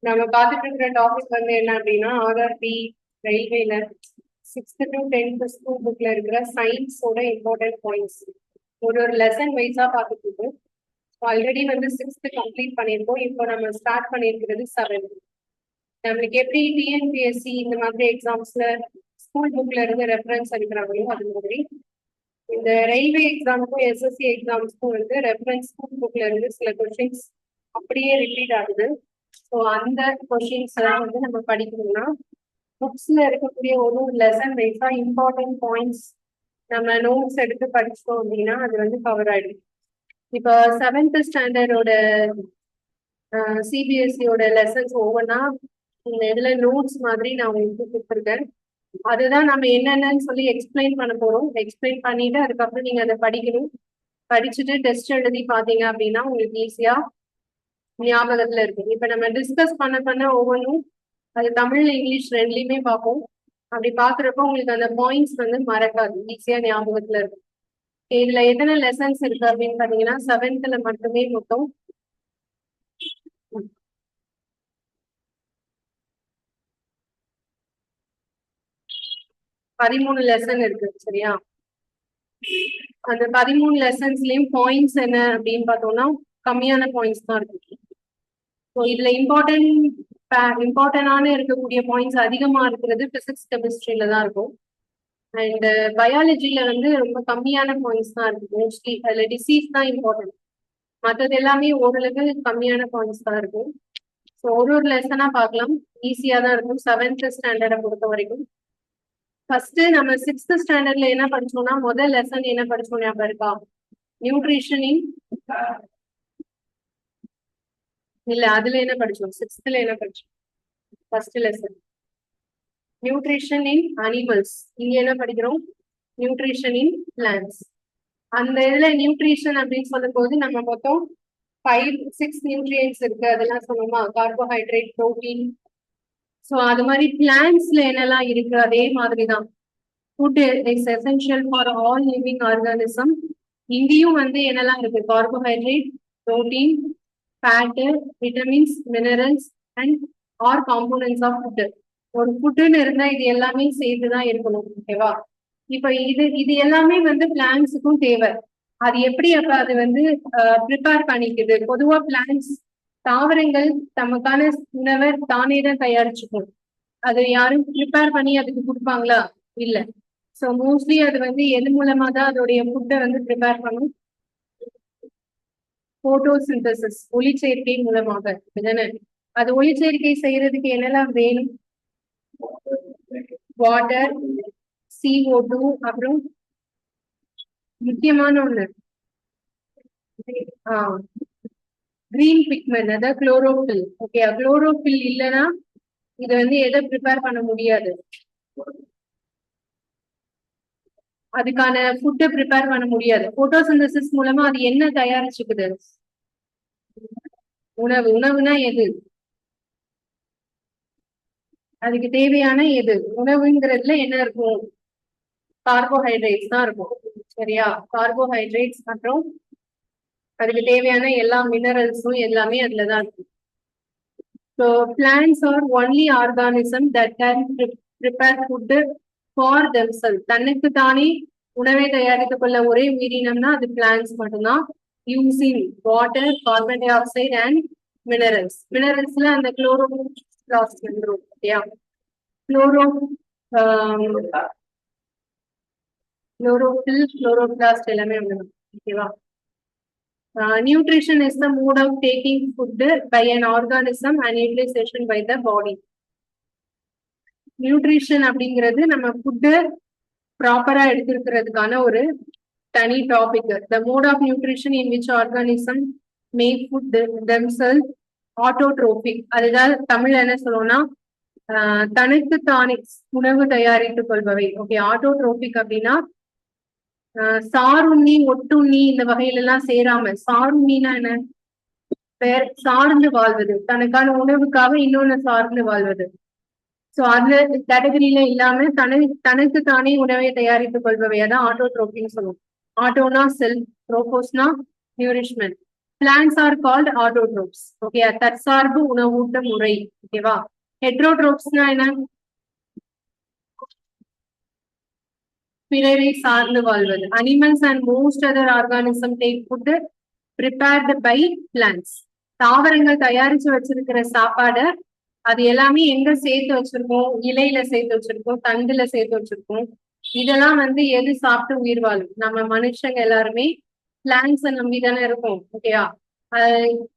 நம்ம பார்த்துட்டு இருக்கிற டாபிக் வந்து என்ன அப்படின்னா ஆர்ஆர்பி ரயில்வேல 6th to 10th ஸ்கூல் புக்ல இருக்கிற சயின்ஸோட இம்பார்ட்டன்ட் பாயிண்ட்ஸ் ஒரு லெசன் வைஸா பார்த்துட்டு இருக்கோம். ஆல்ரெடி வந்து 6th கம்ப்ளீட் பண்ணியிருக்கோம். இப்போ நம்ம ஸ்டார்ட் பண்ணியிருக்கிறது 7th. நம்மளுக்கு எப்படி டிஎன்பிஎஸ்சி இந்த மாதிரி எக்ஸாம்ஸ்ல ஸ்கூல் புக்ல இருந்து ரெஃபரன்ஸ் எடுக்கிறாங்களோ அது மாதிரி இந்த ரயில்வே எக்ஸாமுக்கும் எஸ்எஸ்சி எக்ஸாம்ஸ்க்கும் வந்து ரெஃபரன்ஸ் ஸ்கூல் புக்ல இருந்து சில கொஸ்டின்ஸ் அப்படியே ரிப்பீட் ஆகுது. ஸோ அந்த கொஸ்டின்ஸ் எல்லாம் வந்து நம்ம படிக்கணும்னா புக்ஸ்ல இருக்கக்கூடிய ஒரு லெசன் வைஸா இம்பார்ட்டன்ட் பாயிண்ட்ஸ் நம்ம நோட்ஸ் எடுத்து படிச்சிட்டோம் அப்படின்னா அது வந்து கவர் ஆயிடும். இப்போ 7th ஸ்டாண்டர்டோட சிபிஎஸ்சியோட லெசன்ஸ் ஒவ்வொன்றா இந்த இதுல நோட்ஸ் மாதிரி நான் உங்களுக்கு கொடுத்துருக்கேன். அதுதான் நம்ம என்னென்னு சொல்லி எக்ஸ்பிளைன் பண்ண போறோம். எக்ஸ்பிளைன் பண்ணிட்டு அதுக்கப்புறம் நீங்க அதை படிக்கணும். படிச்சுட்டு டெஸ்ட் எழுதி பாத்தீங்க அப்படின்னா உங்களுக்கு ஈஸியா ஞாபகத்துல இருக்கு. இப்ப நம்ம டிஸ்கஸ் பண்ண ஒவ்வொன்றும் அது தமிழ் இங்கிலீஷ் ரெண்டுலையுமே பார்ப்போம். அப்படி பாக்குறப்போ உங்களுக்கு அந்த பாயிண்ட்ஸ் வந்து மறக்காது, ஈஸியா ஞாபகத்துல இருக்கும். இதுல எத்தனை லெசன்ஸ் இருக்கு அப்படின்னு பாத்தீங்கன்னா 7th மட்டுமே மொத்தம் 13 லெசன் இருக்கு. சரியா? அந்த 13 லெசன்ஸ்லயும் பாயிண்ட்ஸ் என்ன அப்படின்னு பார்த்தோம்னா கம்மியான பாயிண்ட்ஸ் தான் இருக்கு. ஸோ இதுல இம்பார்ட்டன்டான இருக்கக்கூடிய பாயிண்ட்ஸ் அதிகமா இருக்கிறது பிசிக்ஸ் கெமிஸ்ட்ரியில தான் இருக்கும். அண்ட் பயாலஜில வந்து ரொம்ப கம்மியான பாயிண்ட்ஸ் தான் இருக்கு. மோஸ்ட்லி அதுல டிசீஸ் தான் இம்பார்ட்டன்ட். மற்றது எல்லாமே ஓரளவு கம்மியான பாயிண்ட்ஸ் தான் இருக்கும். ஸோ ஒரு லெசனா பார்க்கலாம். ஈஸியா தான் இருக்கும் 7th ஸ்டாண்டர்டை பொறுத்த வரைக்கும். ஃபர்ஸ்ட் நம்ம 6th ஸ்டாண்டர்ட்ல என்ன படிச்சோம்னா முதல் லெசன் என்ன படிச்சோம் ஞாபகம் இருக்கா? நியூட்ரிஷன் இன் இல்ல அதுல என்ன படிச்சோம்? 6th என்ன படிச்சோம்? ஃபர்ஸ்ட் லெசன் நியூட்ரிஷன் இன் அனிமல்ஸ். இங்க என்ன படிக்கிறோம்? Nutrition in plants. அந்த இதுல நியூட்ரிஷன் அப்படின்னு சொல்லும் போது நம்ம மொத்தம் 5-6 நியூட்ரியன்ஸ் இருக்கு. அதெல்லாம் சொன்னோமா? Carbohydrate, protein. ஸோ அது மாதிரி பிளான்ட்ஸ்ல என்னெல்லாம் இருக்கு அதே மாதிரிதான். Food is essential for all living organism. இங்கேயும் வந்து என்னெல்லாம் இருக்கு? Carbohydrate, protein, fat, vitamins, minerals and are components of food. ஒரு ஃபுட்டுன்னு இருந்தா இது எல்லாமே சேர்த்துதான் இருக்கணும். ஓகேவா? இப்ப இது எல்லாமே வந்து பிளான்ட்ஸுக்கும் தேவை. அது எப்படி அப்ப அது வந்து ப்ரிப்பேர் பண்ணிக்குது? பொதுவா பிளான்ட்ஸ் தாவரங்கள் தமக்கான உணவை தானே தான் தயாரிச்சுக்கும். அது யாரும் ப்ரிப்பேர் பண்ணி அதுக்கு கொடுப்பாங்களா? இல்ல. ஸோ மோஸ்ட்லி அது வந்து எது மூலமா தான் அதோடைய ஃபுட்டை வந்து ப்ரிப்பேர் பண்ணும்? போட்டோசிந்தசிஸ், ஒளிச்சேர்க்கை மூலமாக. இதுதானே? அது ஒளிச்சேர்க்கை செய்யறதுக்கு என்னெல்லாம் வேணும்? வாட்டர், CO2, அப்புறம் முக்கியமான ஒண்ணு கிரீன் பிக்மெண்ட், அதாவது குளோரோஃபில். ஓகே, குளோரோஃபில் இல்லைன்னா இது வந்து எதை ப்ரிப்பேர் பண்ண முடியாது, அதுக்கான ஃபுட்டை ப்ரிப்பேர் பண்ண முடியாது. போட்டோசிந்தசிஸ் மூலமா அது என்ன தயாரிச்சுக்குது? உணவு. உணவுனா எது? அதுக்கு தேவையான எது? உணவுங்கிறதுல என்ன இருக்கும்? கார்போஹைட்ரேட்ஸ் தான் இருக்கும். சரியா? கார்போஹைட்ரேட்ஸ் மற்றும் அதுக்கு தேவையான எல்லா மினரல்ஸும் எல்லாமே அதுலதான் இருக்கு. So plants are only organism that can prepare food for themselves. தன்னுக்கு தானே உணவை தயாரித்துக் கொள்ள ஒரே உயிரினம்னா அது பிளான்ட்ஸ் மட்டும்தான். Using water, carbon dioxide and minerals. மினரல்ஸ்ல அந்த குளோரோபிளாஸ்ட் வந்துடும். ஓகேயா? குளோரோஃபில், குளோரோபிளாஸ்ட் எல்லாமே வந்துடும். ஓகேவா? Nutrition is the mode of taking food by an organism and utilization by the body. Nutrition அப்படிங்கிறது நம்ம ஃபுட்டு ப்ராப்பரா எடுத்திருக்கிறதுக்கான ஒரு தனி topic. The mode of nutrition in which organism make food themselves autotrophic. அதுதான் தமிழ்ல என்ன சொல்லுவோம்னா தனக்கு தானே உணவு தயாரித்துக் கொள்பவை. ஓகே, ஆட்டோட்ரோபிக் அப்படின்னா சாருண்ணி, ஒட்டுண்ணி இந்த வகையில எல்லாம் சேராம, சாருண்ணினா என்ன? சார்ந்து வாழ்வது, தனக்கான உணவுக்காக இன்னொன்னு சார்ந்து வாழ்வது. சோ அந்த கேட்டகரியில இல்லாம தனக்கு தானே உணவை தயாரித்துக் கொள்பவையா தான் ஆட்டோட்ரோபின்னு சொல்லுவோம். ஆட்டோனா செல்ஃப், ட்ரோபோஸ்னா nourishment. Plants are called autotrophs. Okay, தற்சார்பு உணவூட்ட முறை. ஓகேவா? ஹெட்ரோட்ரோப்ஸ்னா என்ன? பிறரை சார்ந்து வாழ்வது. Animals and most other organism take food prepared by plants. தாவரங்கள் தயாரிச்சு வச்சிருக்கிற சாப்பாடை அது எல்லாமே எங்க சேர்த்து வச்சிருக்கோம்? இலையில சேர்த்து வச்சிருக்கோம், தண்டுல சேர்த்து வச்சிருக்கோம். இதெல்லாம் வந்து எது சாப்பிட்டு உயிர் வாழும்? நம்ம மனுஷங்க எல்லாருமே பிளான்ஸை நம்பி தானே இருக்கோம். ஓகேயா?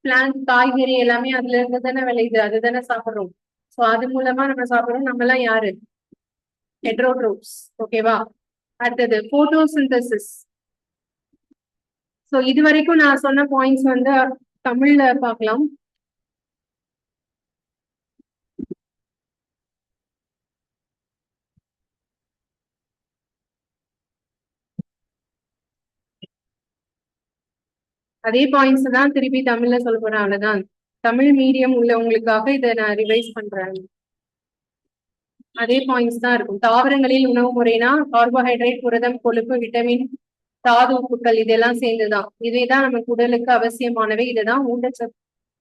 பிளான்ட், காய்கறி எல்லாமே அதுல இருந்து தானே விளையுது, அதுதானே சாப்பிடுறோம். ஸோ அது மூலமா நம்ம சாப்பிடுறோம். நம்ம எல்லாம் யாரு? ஹெட்ரோட்ரோப்ஸ். ஓகேவா? அடுத்தது போட்டோசிந்தசிஸ். ஸோ இது வரைக்கும் நான் சொன்ன பாயிண்ட்ஸ் வந்து தமிழ்ல பார்க்கலாம். அதே பாயிண்ட்ஸ் தான் திருப்பி தமிழ்ல சொல்ல போறேன். அவ்வளவுதான். தமிழ் மீடியம் உள்ளவங்களுக்காக இதை நான் ரிவைஸ் பண்றேன். அதே பாயிண்ட்ஸ் தான் இருக்கும். தாவரங்களில் உணவு முறைனா கார்போஹைட்ரேட், புரதம், கொழுப்பு, விட்டமின், தாது உப்புக்கள் இதெல்லாம் சேர்ந்துதான். இதேதான் நமக்கு உடலுக்கு அவசியமானவை. இதுதான்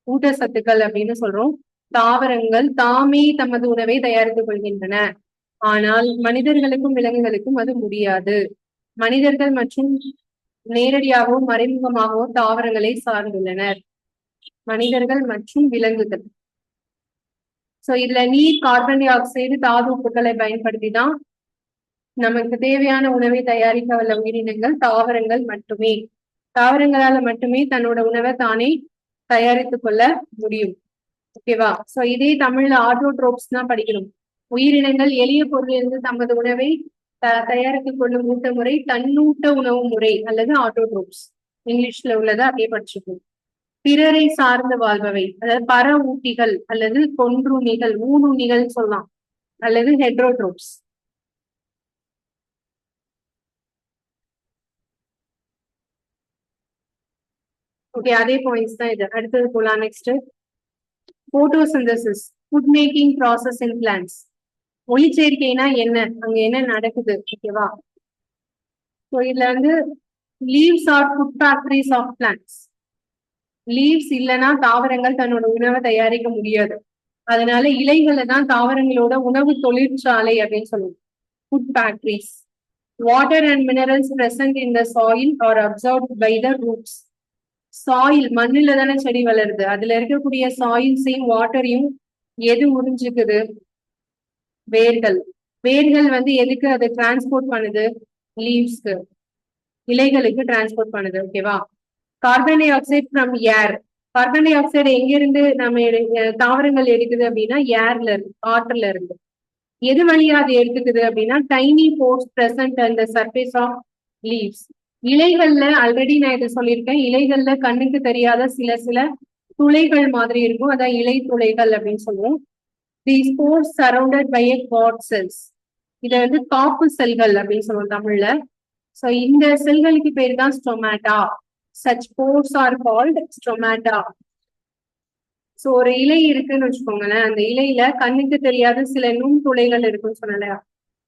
ஊட்டச்சத்துக்கள் அப்படின்னு சொல்றோம். தாவரங்கள் தாமே தமது உணவை தயாரித்துக் கொள்கின்றன. ஆனால் மனிதர்களுக்கும் விலங்குகளுக்கும் அது முடியாது. மனிதர்கள் மற்றும் நேரடியாகவோ மறைமுகமாகவோ தாவரங்களை சார்ந்துள்ளனர். மனிதர்கள் மற்றும் விலங்குகள். சோ இதுல நீர், கார்பன் டை ஆக்சைடு, தாது உப்புக்களை பயன்படுத்தி தான் நமக்கு தேவையான உணவை தயாரிக்க வல்ல உயிரினங்கள் தாவரங்கள் மட்டுமே. தாவரங்களால மட்டுமே தன்னோட உணவை தானே தயாரித்துக் கொள்ள முடியும். ஓகேவா? சோ இதே தமிழ்ல ஆட்டோட்ரோப்ஸ் தான் படிக்கணும். உயிரினங்கள் எளிய பொருளிலிருந்து தமது உணவை தயாரித்துக் கொள்ளும் ஊட்ட முறை தன்னூட்ட உணவு முறை அல்லது ஆட்டோட்ரோப்ஸ். இங்கிலீஷ்ல உள்ளதை அப்படியே படிச்சுக்கணும். பிறரை சார்ந்து வாழ்பவை, அதாவது பர ஊட்டிகள் அல்லது கொன்றுண்ணிகள், ஊனுண்ணிகள் சொல்லலாம், அல்லது ஹெட்ரோட்ரோப்ஸ். ஓகே, அதே பாயிண்ட்ஸ் தான் இது. அடுத்தது போலாம். Next, photosynthesis, food making process in plants. ஒளிச்சேர்க்கைனா என்ன? அங்க என்ன நடக்குது? ஓகேவா? ஸோ இதுல வந்து leaves are food factories of plants. Leaves இல்லைன்னா தாவரங்கள் தன்னோட உணவை தயாரிக்க முடியாது. அதனால இலைகளை தான் தாவரங்களோட உணவு தொழிற்சாலை அப்படின்னு சொல்லுவோம், food factories. Water and minerals present in the soil are absorbed by the roots. Soil, மண்ணுல தானே செடி வளருது. அதுல இருக்கக்கூடிய சாயில்ஸையும் வாட்டரையும் எது உறிஞ்சுக்குது? வேர்கள். வேர்கள் வந்து எதுக்கு அதை டிரான்ஸ்போர்ட் பண்ணுது? லீவ்ஸ்க்கு, இலைகளுக்கு டிரான்ஸ்போர்ட் பண்ணுது. ஓகேவா? Carbon di oxide from air. Carbon di oxide எங்க இருந்து நம்ம தாவரங்கள் எடுக்குது அப்படின்னா ஏர்ல இருந்து, காற்றுல இருந்து. எது வழியா அது எடுத்துக்குது அப்படின்னா டைனி போர்ஸ் பிரசன்ட் அந்த சர்ஃபேஸ் ஆஃப் லீவ்ஸ். இலைகள்ல ஆல்ரெடி நான் இதை சொல்லியிருக்கேன். இலைகள்ல கண்ணுக்கு தெரியாத சில சில துளைகள் மாதிரி இருக்கும், அதான் இலை துளைகள் அப்படின்னு சொல்லுவோம். These pores surrounded by a cord cells. இதை வந்து காப்பு செல்கள் அப்படின்னு சொல்லுவோம் தமிழ்ல. சோ இந்த செல்களுக்கு பேர் தான் stomata. Such pores are called stomata. So ஒரு இலை இருக்குன்னு வச்சுக்கோங்களேன். அந்த இலையில கண்ணுக்கு தெரியாத சில நுண்துளைகள் இருக்குன்னு சொன்னல,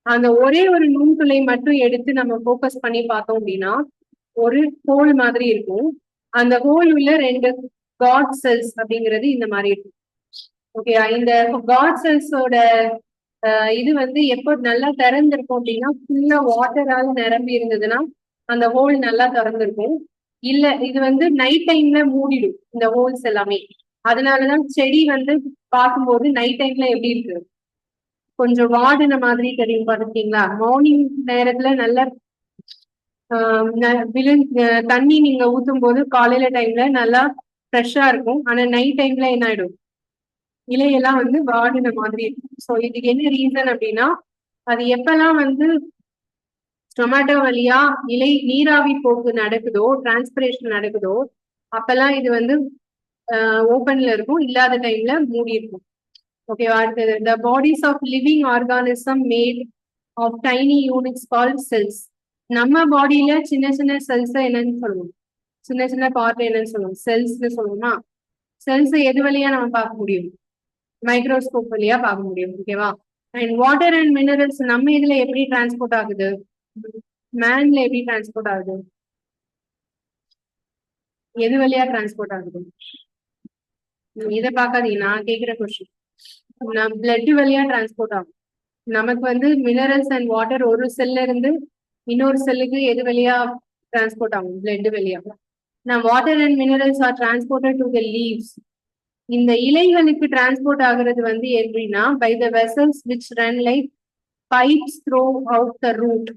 அந்த ஒரே ஒரு நுண்துளை மட்டும் எடுத்து நம்ம போக்கஸ் பண்ணி பார்த்தோம் அப்படின்னா ஒரு ஹோல் மாதிரி இருக்கும். அந்த ஹோல் உள்ள 2 காட் செல்ஸ் அப்படிங்கிறது இந்த மாதிரி இருக்கும். ஓகே, இந்த காட் செல்ஸோட இது வந்து எப்போ நல்லா திறந்திருக்கும் அப்படின்னா ஃபுல்லா வாட்டரால நிரம்பி இருந்ததுன்னா அந்த ஹோல் நல்லா திறந்திருக்கும். இல்ல இது வந்து நைட் டைம்ல மூடிடும் இந்த ஹோல்ஸ் எல்லாமே. அதனாலதான் செடி வந்து பார்க்கும்போது நைட் டைம்ல எப்படி இருக்கு, கொஞ்சம் வாடின மாதிரி தெரியும். பாத்துட்டீங்களா? மார்னிங் நேரத்துல நல்ல தண்ணி நீங்க ஊத்தும் போது காலையில டைம்ல நல்லா ஃப்ரெஷ்ஷா இருக்கும். ஆனா நைட் டைம்ல என்ன ஆயிடும், இலையெல்லாம் வந்து வாடின மாதிரி இருக்கும். ஸோ இதுக்கு என்ன ரீசன் அப்படின்னா அது எப்பெல்லாம் வந்து டொமேட்டோ வழியா இலை நீராவி போக்கு நடக்குதோ, டிரான்ஸ்பிரேஷன் நடக்குதோ, அப்பெல்லாம் இது வந்து ஓப்பன்ல இருக்கும், இல்லாத டைம்ல மூடி இருக்கும். ஓகேவா? அடுத்தது, the bodies of living organism made of tiny units called cells. நம்ம பாடியில சின்ன சின்ன செல்ஸ் என்னன்னு சொல்லுவோம், சின்ன சின்ன பார்ட் என்னன்னு சொல்லுவோம், செல்ஸ்னு சொல்லுவோமா? செல்ஸ் எது வழியா நம்ம பார்க்க முடியும்? மைக்ரோஸ்கோப் வழியா பார்க்க முடியும். ஓகேவா? அண்ட் வாட்டர் அண்ட் மினரல்ஸ் நம்ம இதுல எப்படி டிரான்ஸ்போர்ட் ஆகுது, மேன்ல எப்படி டிரான்ஸ்போர்ட் ஆகுது? எது வழியா டிரான்ஸ்போர்ட் ஆகுது? இதை பார்க்காதீங்க, நான் கேட்கிற கொஸ்டின். பிளட் வழியா டிரான்ஸ்போர்ட் ஆகும். நமக்கு வந்து மினரல்ஸ் அண்ட் வாட்டர் ஒரு செல்ல இருந்து இன்னொரு செல்லுக்கு எது வழியா டிரான்ஸ்போர்ட் ஆகும்? பிளட் வழியா. நான் water and minerals are transported to the leaves. இந்த இலைகளுக்கு டிரான்ஸ்போர்ட் ஆகுறது வந்து எப்படின்னா by the vessels which run like pipes throughout the root,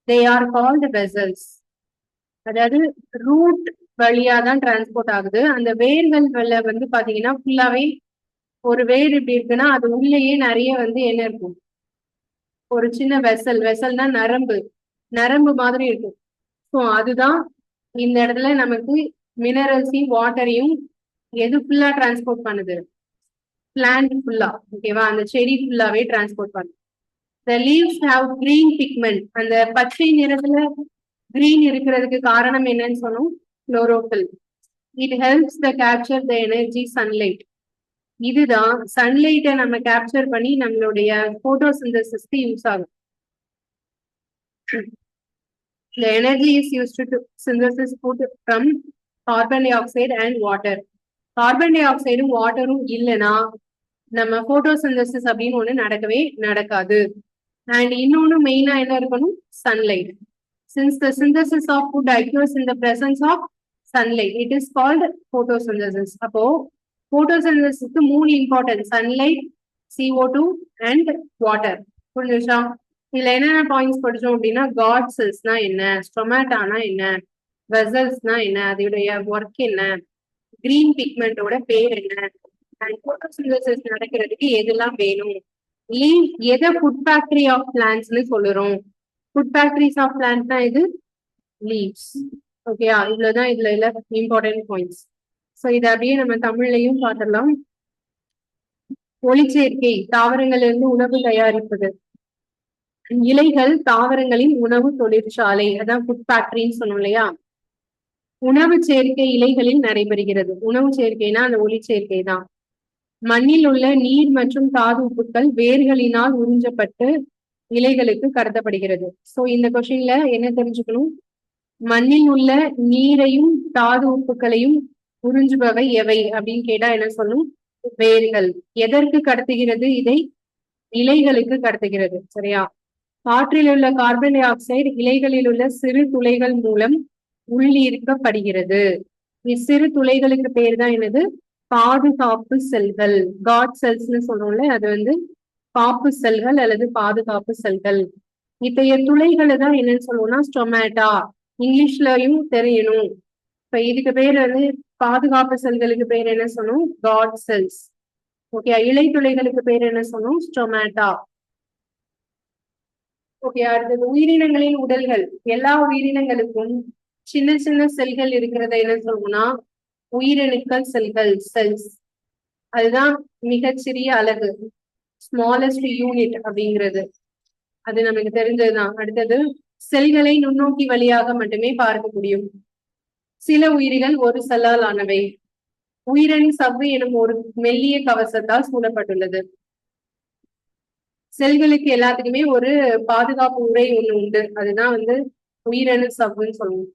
they are called vessels. அதாவது ரூட் வழியா தான் டிரான்ஸ்போர்ட் ஆகுது. அந்த வேர்கள் வந்து பாத்தீங்கன்னா ஃபுல்லாவே ஒரு வேர் இப்படி இருக்குன்னா அது உள்ளேயே நிறைய வந்து என்ன இருக்கும்? ஒரு சின்ன வெசல்னா நரம்பு மாதிரி இருக்கும். ஸோ அதுதான் இந்த இடத்துல நமக்கு மினரல்ஸையும் வாட்டரையும் எது ஃபுல்லா டிரான்ஸ்போர்ட் பண்ணுது? பிளான்ட் ஃபுல்லா, ஓகேவா? அந்த செடி ஃபுல்லாவே டிரான்ஸ்போர்ட் பண்ணுது. The leaves have green pigment. அந்த பச்சை நிறத்துல கிரீன் இருக்கிறதுக்கு காரணம் என்னன்னு சொன்னோம்? Chlorophyll. It helps the capture the energy sunlight. இதுதான் சன்லைட்டை நம்ம கேப்சர் பண்ணி நம்மளுடைய போட்டோசிந்தசிஸ்க்கு யூஸ் ஆகும். The energy is used to synthesis food from carbon dioxide and water. Carbon டை ஆக்சைடும் வாட்டரும் இல்லைன்னா நம்ம போட்டோசிந்தசிஸ் அப்படின்னு ஒண்ணு நடக்கவே நடக்காது. அண்ட் இன்னொன்னு மெயினா என்ன இருக்கணும்? Sunlight. Since the synthesis of food occurs in the presence of sunlight, it is called photosynthesis. அப்போ photosynthesis மூணு important: sunlight, CO2 and water. புரிஞ்சுச்சா? இதுல என்னென்ன பாயிண்ட்ஸ் படிச்சோம் அப்படின்னா காட் செல்ஸ்னா என்ன, ஸ்டொமேட்டானா என்ன, வெசல்ஸ்னா என்ன, அதோடைய ஒர்க் என்ன, கிரீன் பிக்மெண்டோட பேர் என்ன, அண்ட் போட்டோசிந்தசிஸ் நடக்கிறதுக்கு எதெல்லாம் வேணும், லீவ் எதை ஃபுட் ஃபேக்டரி ஆஃப் பிளான்ட்ஸ்னு சொல்லுறோம். ஃபுட் ஃபேக்டரிஸ் ஆஃப் பிளான்ட்னா இது லீவ்ஸ். ஓகேயா? இவ்வளவுதான் இதுல இம்பார்ட்டன்ட் பாயிண்ட்ஸ். ஸோ இதை அப்படியே நம்ம தமிழ்லையும் பார்த்துடலாம். ஒளிச்சேர்க்கை, தாவரங்களிலிருந்து உணவு தயாரிப்பது. இலைகள் தாவரங்களின் உணவு தொழிற்சாலை, அதான் ஃபுட் ஃபேக்டரின்னு சொன்னோம் இல்லையா? உணவு சேர்க்கை இலைகளில் நடைபெறுகிறது. உணவு சேர்க்கைனா அந்த ஒளிச்சேர்க்கை தான். மண்ணில் உள்ள நீர் மற்றும் தாது உப்புக்கள் வேர்களினால் உறிஞ்சப்பட்டு இலைகளுக்கு கடத்தப்படுகிறது. சோ இந்த கொஸ்டின்ல என்ன தெரிஞ்சுக்கணும்? மண்ணில் உள்ள நீரையும் தாது உப்புக்களையும் உறிஞ்சுபவை எவை அப்படின்னு கேட்டா என்ன சொல்லும்? வேர்கள். எதற்கு கடத்துகிறது? இதை இலைகளுக்கு கடத்துகிறது. சரியா? காற்றில் உள்ள கார்பன் டை ஆக்சைடு இலைகளில் உள்ள சிறு துளைகள் மூலம் உள்ளீர்க்கப்படுகிறது. இச்சிறு துளைகளுக்கு பேர் தான் என்னது? பாதுகாப்பு செல்கள். காட் செல்ஸ்ன்னு சொல்றோம்ல, அது வந்து காப்பு செல்கள் அல்லது பாதுகாப்பு செல்கள். இத்தகைய துளைகளை தான் என்னன்னு சொல்லுவோம்னா ஸ்டொமேட்டா. இங்கிலீஷ்லயும் தெரியணும். இப்ப இதுக்கு பேர் வந்து பாதுகாப்பு செல்களுக்கு பேர் என்ன சொன்னோம்? Guard cells. ஓகே. இலை துளைகளுக்கு பேர் என்ன சொன்னோம்? ஸ்டொமேட்டா. ஓகே. அடுத்தது உயிரினங்களின் உடல்கள். எல்லா உயிரினங்களுக்கும் சின்ன சின்ன செல்கள் இருக்கிறத என்ன சொல்லுவோம்னா உயிரணுக்கள் செல்கள், செல்ஸ். அதுதான் மிகச்சிறிய அலகு, ஸ்மாலஸ்ட் யூனிட் அப்படிங்கிறது. அது நமக்கு தெரிஞ்சதுதான். அடுத்தது செல்களை நுண்ணோக்கி வழியாக மட்டுமே பார்க்க முடியும். சில உயிரிகள் ஒரு செல்லால் ஆனவை. உயிரணு சவ்வு எனும் ஒரு மெல்லிய கவசத்தால் சூழப்பட்டுள்ளது. செல்களுக்கு எல்லாத்துக்குமே ஒரு பாதுகாப்பு உரை ஒண்ணு உண்டு. அதுதான் வந்து உயிரணு சவ்வுன்னு சொல்லுவோம்.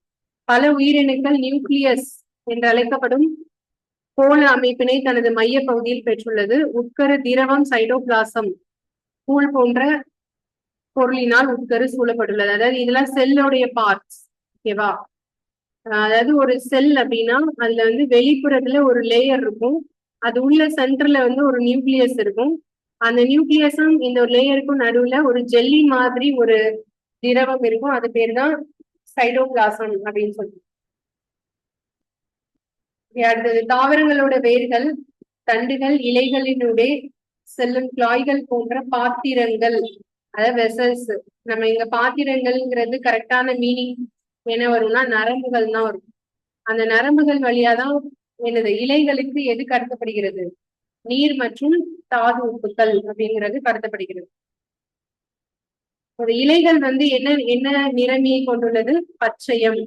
பல உயிரணுக்கள் நியூக்ளியஸ் என்று அழைக்கப்படும் கோள அமைப்பினை தனது மைய பகுதியில் பெற்றுள்ளது. உட்கரு திரவம் சைட்டோபிளாசம் கூழ் போன்ற பொருளினால் உட்கரு சூழப்பட்டுள்ளது. அதாவது இதெல்லாம் செல்லுடைய பார்ட்ஸ். ஓகேவா? அதாவது ஒரு செல் அப்படின்னா அதுல வந்து வெளிப்புறத்துல ஒரு லேயர் இருக்கும், அது உள்ள சென்டர்ல வந்து ஒரு நியூக்ளியஸ் இருக்கும். அந்த நியூக்ளியஸும் இந்த ஒரு லேயருக்கும் நடுவுல ஒரு ஜெல்லி மாதிரி ஒரு திரவம் இருக்கும். அது பேர் தான் சைட்டோபிளாசம் அப்படின்னு சொல்லுவோம். அடுத்தது தாவரங்களோட வேர்கள், தண்டுகள், இலைகளினுடைய செல்லும் குழாய்கள் போன்ற பாத்திரங்கள், அதாவது வெசல்ஸ். நம்ம இங்க பாத்திரங்கள்ங்கிறது கரெக்டான மீனிங் என்ன வரும்னா நரம்புகள் தான் வரும். அந்த நரம்புகள் வழியாதான் என்னது இலைகளுக்கு எது கடத்தப்படுகிறது? நீர் மற்றும் தாது உப்புக்கள் அப்படிங்கிறது கடத்தப்படுகிறது. ஒரு இலைகள் வந்து என்ன நிறமியை கொண்டுள்ளது? பச்சையம்.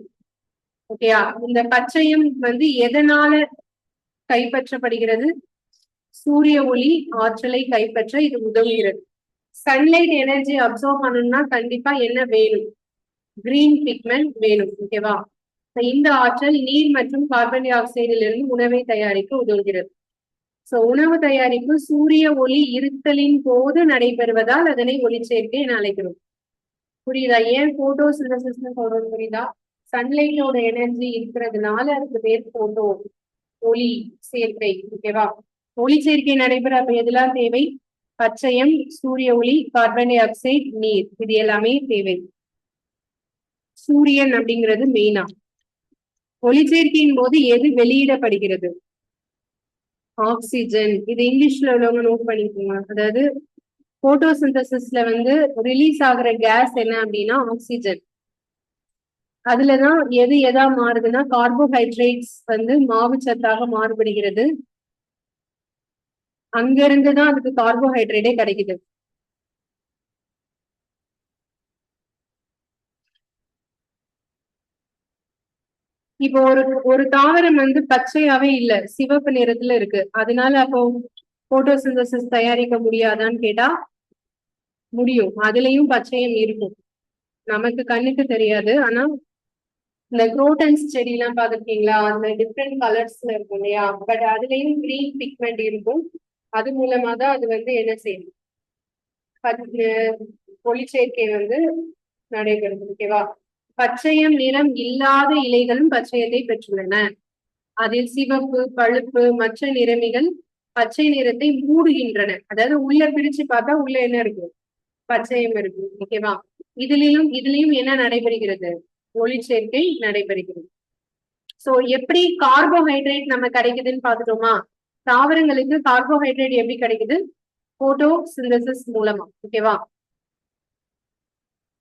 ஓகேயா? இந்த பச்சையம் வந்து எதனால கைப்பற்றப்படுகிறது? சூரிய ஒளி ஆற்றலை கைப்பற்ற இது உதவுகிறது. சன்லைட் எனர்ஜி அப்சர்வ் பண்ணணும்னா கண்டிப்பா என்ன வேணும்? கிரீன் பிக்மெண்ட் வேணும். ஓகேவா? இந்த ஆற்றல் நீர் மற்றும் கார்பன் டை ஆக்சைடிலிருந்து உணவை தயாரிக்க உதவுகிறது. சோ உணவு தயாரிப்பு சூரிய ஒளி இருத்தலின் போது நடைபெறுவதால் அதனை ஒளிச்சேர்க்கை என அழைக்கிறோம். புரியுதா? ஏன் போட்டோசிந்தசிஸ்னு சொல்றது புரியுதா? சன்லைட்டோட எனர்ஜி இருக்கிறதுனால அதுக்கு பேர் போட்டோ ஒளி சேர்க்கை. ஓகேவா? ஒளி சேர்க்கை நடைபெற அப்ப எதெல்லாம் தேவை? பச்சையம், சூரிய ஒளி, கார்பன் டை ஆக்சைடு, நீர், இது எல்லாமே தேவை. சூரியன் அப்படிங்கிறது மெயினா. ஒளிச்சேர்க்கையின் போது எது வெளியிடப்படுகிறது? ஆக்சிஜன். இது இங்கிலீஷ்ல உள்ளவங்க நோட் பண்ணிக்கோங்க. அதாவது போட்டோசிந்தசிஸ்ல வந்து ரிலீஸ் ஆகுற கேஸ் என்ன அப்படின்னா ஆக்சிஜன். அதுலதான் எது எதா மாறுதுன்னா கார்போஹைட்ரேட்ஸ் வந்து மாவு சத்தாக மாறுபடுகிறது. அங்க இருந்துதான் அதுக்கு கார்போஹைட்ரேட்டே கிடைக்குது. இப்போ ஒரு தாவரம் வந்து பச்சையாவே இல்ல, சிவப்பு நிறத்துல இருக்கு. அதனால அப்போ போட்டோசிந்தசிஸ் தயாரிக்க முடியாதான்னு கேட்டா முடியும். அதுலயும் பச்சையம் இருக்கும், நமக்கு கண்ணுக்கு தெரியாது. ஆனா இந்த குரோட்டன்ஸ் செடி எல்லாம் பாத்துருக்கீங்களா? அந்த டிஃப்ரெண்ட் கலர்ஸ்ல இருக்கும் இல்லையா? பட் அதுலயும் கிரீன் பிக்மெண்ட் இருக்கும். அது மூலமா தான் அது வந்து என்ன செய்யும், ஒளிச்சேர்க்கை வந்து நடைபெறும். ஓகேவா? பச்சையம் நிறம் இல்லாத இலைகளும் பச்சையத்தை பெற்றுள்ளன. அதில் சிவப்பு, பழுப்பு, மற்ற நிறமிகள் பச்சை நிறத்தை மூடுகின்றன. அதாவது உள்ள பிரிச்சு பார்த்தா உள்ள என்ன இருக்கு? பச்சையம் இருக்கு. ஓகேவா? இதுலயும் என்ன நடைபெறுகிறது? ஒளிச்சேர்க்கை நடைபெறுகிறது. சோ எப்படி கார்போஹைட்ரேட் நம்ம கிடைக்குதுன்னு பாத்துட்டோமா? தாவரங்களுக்கு கார்போஹைட்ரேட் எப்படி கிடைக்குது? போட்டோசிந்தசிஸ் மூலமா. ஓகேவா?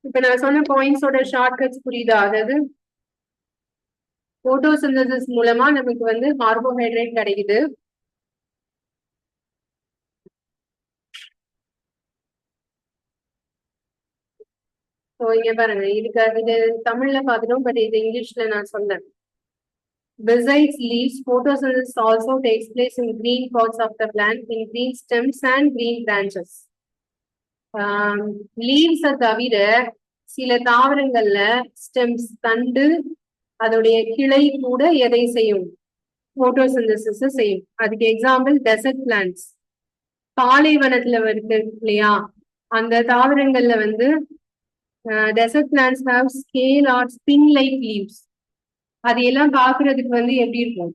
இப்ப நான் சொன்ன பாயிண்ட்ஸோட ஷார்ட்கட்ஸ் புரியுதா? அதாவது போட்டோசிந்தசிஸ் மூலமா நமக்கு வந்து கார்போஹைட்ரேட் கிடைக்குது. ஸோ இங்க பாருங்க, இது தமிழ்ல பார்த்துட்டோம், பட் இது இங்கிலீஷ்ல நான் சொன்னேன். Besides leaves, photosynthesis also takes place in green parts of the plant, in green stems and green branches. லீவ்ஸை தவிர சில தாவரங்கள்ல ஸ்டெம்ஸ், தண்டு, அதோடைய கிளை கூட எதை செய்யும்? போட்டோசிந்தசிஸ் செய்யும். அதுக்கு எக்ஸாம்பிள் டெசர்ட் பிளான்ட்ஸ். பாலைவனத்துல வருது இல்லையா? அந்த தாவரங்கள்ல வந்து desert plants have scale or spine like leaves. அது எல்லாம் பாக்குறதுக்கு வந்து எப்படி இருக்கும்?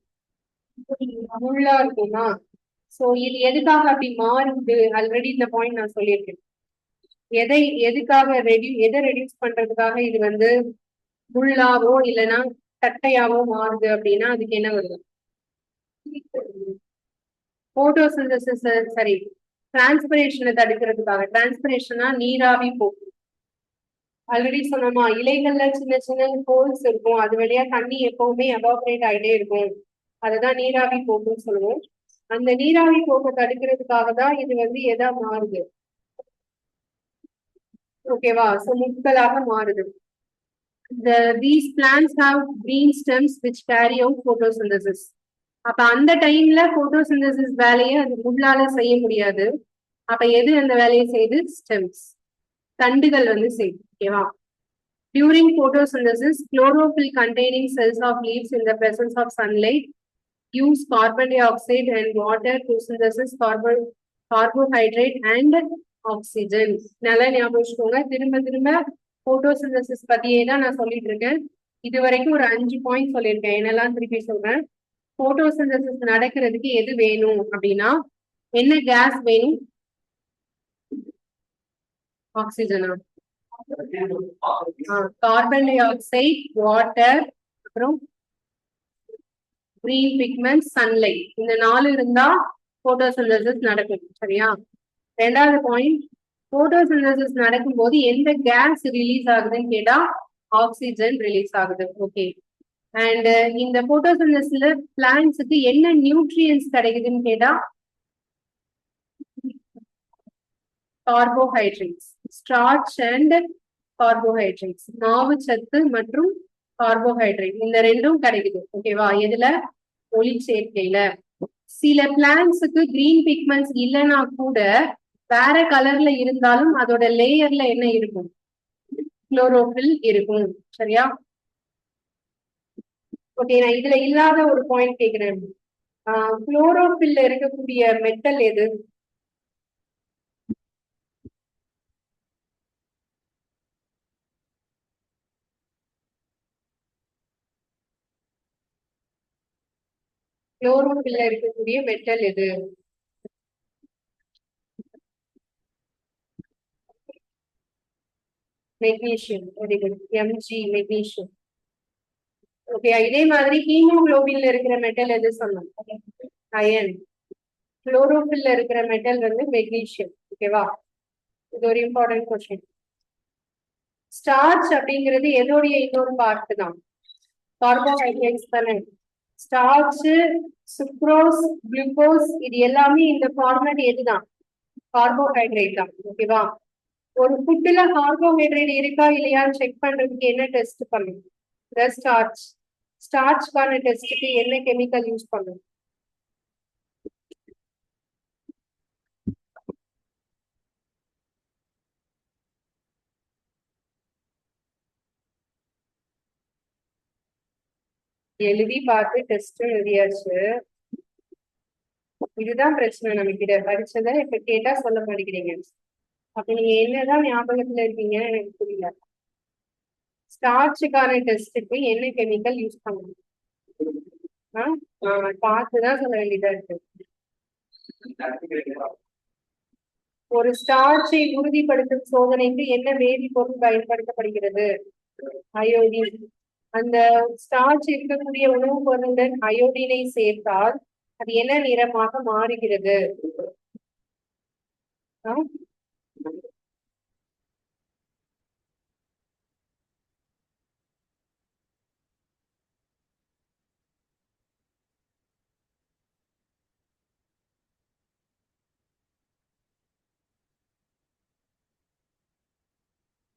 முள்ளா இருக்குமா? சோ இது எதுக்காக அப்படி மாறுது? ஆல்ரெடி இந்த பாயிண்ட் நான் சொல்லியிருக்கேன். எதுக்காக எதை ரெடியூஸ் பண்றதுக்காக இது வந்து முள்ளாவோ இல்லைன்னா தட்டையாவோ மாறுது அப்படின்னா அதுக்கு என்ன வருது? போட்டோசிந்தசிஸ், சரி, டிரான்ஸ்பிரேஷனை தடுக்கிறதுக்காக. டிரான்ஸ்பிரேஷனா நீராவி போக்கு. ஆல்ரெடி சொன்னோமா, இலைகள்ல சின்ன சின்ன ஹோல்ஸ் இருக்கும், அது வழியா தண்ணி எப்பவுமே எவாபரேட் ஆகிட்டே இருக்கும். அதுதான் நீராவி போக்குன்னு சொல்லுவோம். அந்த நீராவி போக்கை தடுக்கிறதுக்காக தான் இது வந்து எதா மாறுது? ஓகேவா? சோ முட்களாக மாறுது. These plants have green stems which carry out photosynthesis. அப்ப அந்த டைம்ல போட்டோசிந்தசிஸ் வேலையை அது முள்ளால செய்ய முடியாது. அப்ப எது அந்த வேலையை செய்யுது? ஸ்டெம்ஸ், தண்டுகள் வந்து செய்யுது. ஓகேவா? During photosynthesis, chlorophyll containing cells of leaves in the presence of sunlight use carbon dioxide and water to synthesis carbohydrate and oxygen. நல்லா ஞாபகம் வச்சுக்கோங்க. திரும்ப திரும்ப போட்டோசிந்தசிஸ் பத்தியே தான் நான் சொல்லிட்டு இருக்கேன். இது வரைக்கும் ஒரு 5 பாயிண்ட் சொல்லியிருக்கேன். என்னெல்லாம் திருப்பி சொல்றேன். போட்டோசிந்தசிஸ் நடக்கிறதுக்கு எது வேணும் அப்படின்னா என்ன கேஸ் வேணும்? ஆக்சிஜனா? கார்பன் டை ஆக்சைடு, வாட்டர், அப்புறம் கிரீன் பிக்மெண்ட், சன்லைட். இந்த 4 இருந்தா போட்டோசிந்தசிஸ் நடக்கும். சரியா? ரெண்டாவது பாயிண்ட், போட்டோசிந்தசிஸ் நடக்கும்போது எந்த கேஸ் ரிலீஸ் ஆகுதுன்னு கேட்டா ஆக்சிஜன் ரிலீஸ் ஆகுது. ஓகே. அண்ட் இந்த போட்டோசிந்தசிஸ்ல பிளான்ட்ஸுக்கு என்ன நியூட்ரியன்ஸ் கிடைக்குதுன்னு கேட்டா கார்போஹைட்ரேட்ஸ், ஸ்டார்ச் அண்ட் கார்போஹைட்ரேட்ஸ், மாவு சத்து மற்றும் கார்போஹைட்ரேட், இந்த ரெண்டும் கிடைக்குது. ஓகேவா? எதுல? ஒளிச்சேர்க்கையில. சில பிளான்ட்ஸுக்கு கிரீன் பிக்மெண்ட்ஸ் இல்லைன்னா கூட வேற கலர்ல இருந்தாலும் அதோட லேயர்ல என்ன இருக்கும்? குளோரோஃபில் இருக்கும். சரியா? ஓகே, நான் இதுல இல்லாத ஒரு பாயிண்ட் கேக்குறேன். குளோரோஃபில்ல இருக்கக்கூடிய மெட்டல் எது? குளோரோஃபில்ல இருக்கக்கூடிய மெட்டல் எது? Magnesium. Very good. Mg magnesium. Okay, இதே மாதிரி ஹீமோகுளோபின்ல இருக்கிற மெட்டல் எது சொன்னோம்? அயன். குளோரோஃபில்ல இருக்கிற மெட்டல் வந்து மெக்னீசியம். ஓகேவா? இது ஒரு இம்பார்ட்டன்ட் கொஸ்டின். ஸ்டார்ச் அப்படிங்கிறது எதோடைய இன்னொரு பார்ட் தான்? கார்போஹைட்ரேட்ஸ் தானே. ஸ்டார்ச், சுக்ரோஸ், குளுக்கோஸ் இது எல்லாமே இந்த ஃபார்மேட் எதுதான்? கார்போஹைட்ரேட் தான். ஓகேவா? ஒரு ஃபுட்ல கார்போஹைட்ரேட் இருக்கா இல்லையான்னு செக் பண்றதுக்கு என்ன டெஸ்ட் பண்ணும்? ஸ்டார்ச். ஸ்டார்ச்கான டெஸ்ட்டுக்கு என்ன கெமிக்கல் யூஸ் பண்ணும்? எழுதி பார்த்து டெஸ்ட் எழுதியாச்சு. இதுதான் பிரச்சனை நமக்கு. படிச்சதை இப்ப கேட்டா சொல்ல மாட்டேங்கிறீங்க. அப்ப நீங்க என்னதான் ஞாபகத்துல இருக்கீங்கன்னு எனக்கு புரியல. ஸ்டார்ச்சுக்கான டெஸ்ட்டுக்கு என்ன கெமிக்கல் யூஸ் பண்ணணும்? பார்த்துதான் சொல்ல வேண்டியதா இருக்கு. ஒரு ஸ்டார்ச்சை உறுதிப்படுத்தும் சோதனைக்கு என்ன வேதிப்பொருள் பயன்படுத்தப்படுகிறது? அயோடின். அந்த ஸ்டார்ச் இருக்கக்கூடிய உணவுப் பொருளுடன் அயோடினை சேர்த்தால் அது என்ன நிறமாக மாறுகிறது?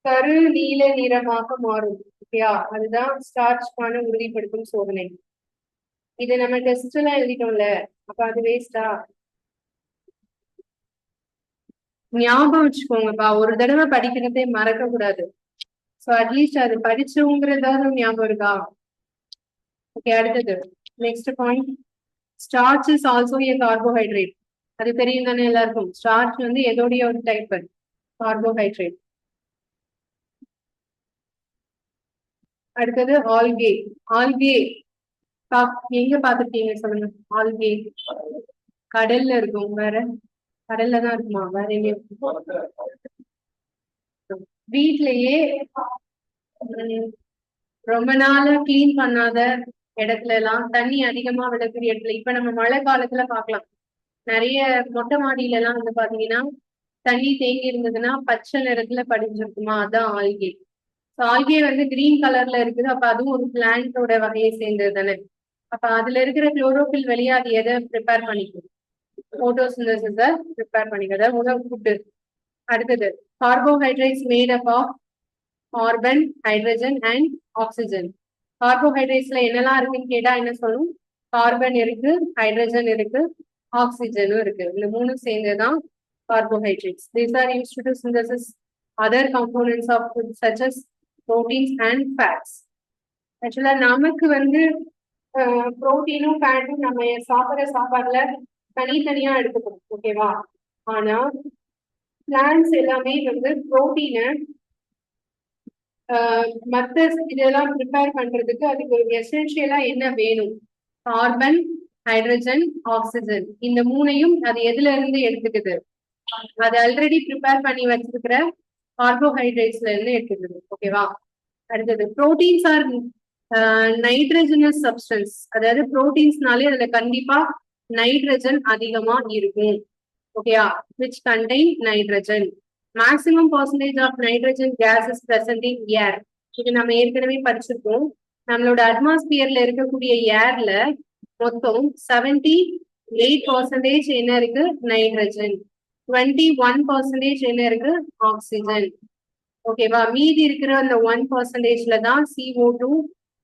கரு நீல நிறமாக மாறும். ஓகேயா? அதுதான் ஸ்டார்ச்கான உறுதிப்படுத்தும் சோதனை. இது நம்ம டெஸ்ட் எல்லாம் எழுதிட்டோம்ல, அப்ப அது வேஸ்டா? ஞாபகம் வச்சுக்கோங்கப்பா, ஒரு தடவை படிக்கிறதே மறக்க கூடாது. சோ அட்லீஸ்ட் அது படிச்சவங்கிறதாவது ஞாபகம் இருக்கா? ஓகே, அடுத்தது next point. Starch is also A carbohydrate. அது தெரியும் தானே எல்லாருக்கும். ஸ்டார்ச் வந்து எதோடைய ஒரு டைப்? கார்போஹைட்ரேட். அடுத்தது ஆல்கே. ஆல்கே எங்க பாத்துருக்கீங்க சொல்லுங்க? ஆல்கே கடல்ல இருக்கும். வேற கடல்ல தான் இருக்குமா? வேற எங்க? வீட்லயே ரொம்ப நாள் கிளீன் பண்ணாத இடத்துல எல்லாம், தண்ணி அதிகமா விடக்கூடிய இடத்துல, இப்ப நம்ம மழை காலத்துல பாக்கலாம். நிறைய மொட்டை மாடியில எல்லாம் வந்து பாத்தீங்கன்னா தண்ணி தேங்கி இருந்ததுன்னா பச்சை நிறத்துல படிஞ்சிருக்குமா, அதான் ஆல்கே. ஆல்கே வந்து கிரீன் கலர்ல இருக்குது. அப்ப அதுவும் ஒரு பிளான்டோட வகையை சேர்ந்தது தானே. அப்ப அதுல இருக்கிற குளோரோபில் வழியா அது எதை ப்ரிப்பேர் பண்ணிக்கும்? போட்டோசிந்தசிஸ ப்ரிப்பேர் பண்ணிக்கிறத உணவு ஃபுட்டு. அடுத்தது carbohydrates made up of carbon, hydrogen and oxygen. கார்போஹைட்ரேட்ஸ்ல என்னெல்லாம் இருக்குன்னு கேட்டா என்ன சொல்லணும்? கார்பன் இருக்கு, ஹைட்ரஜன் இருக்கு, ஆக்சிஜனும் இருக்கு. இந்த மூணும் சேர்ந்ததுதான் carbohydrates. These are used to synthesis other components of food such as proteins and fats. ஆக்சுவலா நமக்கு வந்து புரோட்டீனும் ஃபேட்டும் நம்ம சாப்பிட்ற சாப்பாடுல தனித்தனியா எடுத்துக்கணும். ஓகேவா? ஆனா பிளான்ஸ் எல்லாமே வந்து புரோட்டீனை மற்ற இதெல்லாம் ப்ரிப்பேர் பண்றதுக்கு அதுக்கு எசென்ஷியலா என்ன வேணும்? Carbon, hydrogen, oxygen. இந்த மூணையும் அது எதுல இருந்து எடுத்துக்குது? அது ஆல்ரெடி ப்ரிப்பேர் பண்ணி வச்சிருக்கிற கார்போஹைட்ரேட்ஸ்ல இருந்து எடுத்துக்குது. ஓகேவா? அடுத்தது புரோட்டீன்ஸ் ஆர் நைட்ரஜனஸ் சப்ஸ்டன்ஸ். அதாவது புரோட்டீன்ஸ்னாலே அதுல கண்டிப்பா நைட்ரஜன் அதிகமா இருக்கும். ஓகேயா? Which contain nitrogen. Maximum percentage of nitrogen gas is present in air. இது நம்ம ஏற்கனவே படிச்சிருக்கோம். நம்மளோட அட்மாஸ்பியர்ல இருக்கக்கூடிய ஏர்ல மொத்தம் 78% என்ன இருக்கு? நைட்ரஜன். 21% என்ன இருக்கு? ஆக்சிஜன். ஓகேவா? மீதி இருக்கிற அந்த 1%ல தான் CO2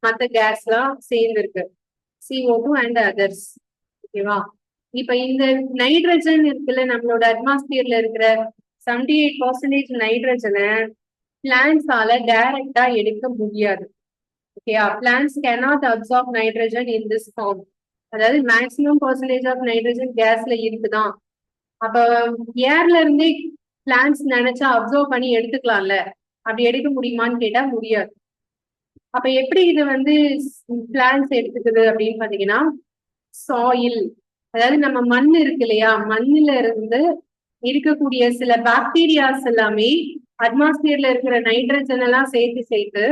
மற்ற கேஸ் எல்லாம் சேர்ந்து இருக்கு. CO2 and others. ஓகேவா? இப்ப இந்த நைட்ரஜன் இருக்குல்ல, நம்மளோட அட்மாஸ்பியர்ல இருக்கிற 78% நைட்ரஜனை பிளான்ஸால டைரக்டா எடுக்க முடியாது. ஓகேயா? Plants cannot absorb nitrogen in this form. அதாவது மேக்ஸிமம் பர்சன்டேஜ் ஆஃப் நைட்ரஜன் கேஸ்ல இருக்குதான். அப்ப ஏர்ல இருந்தே பிளான்ஸ் நினைச்சா அப்சர்வ் பண்ணி எடுத்துக்கலாம்ல, அப்படி எடுக்க முடியுமான்னு கேட்டா முடியாது. அப்ப எப்படி இது வந்து பிளான்ஸ் எடுத்துக்குது அப்படின்னு பாத்தீங்கன்னா, சாயில், அதாவது நம்ம மண் இருக்கு இல்லையா, மண்ணுல இருந்து இருக்கக்கூடிய சில பாக்டீரியாஸ் எல்லாமே அட்மாஸ்பியர்ல இருக்கிற நைட்ரஜன் எல்லாம் சேர்த்து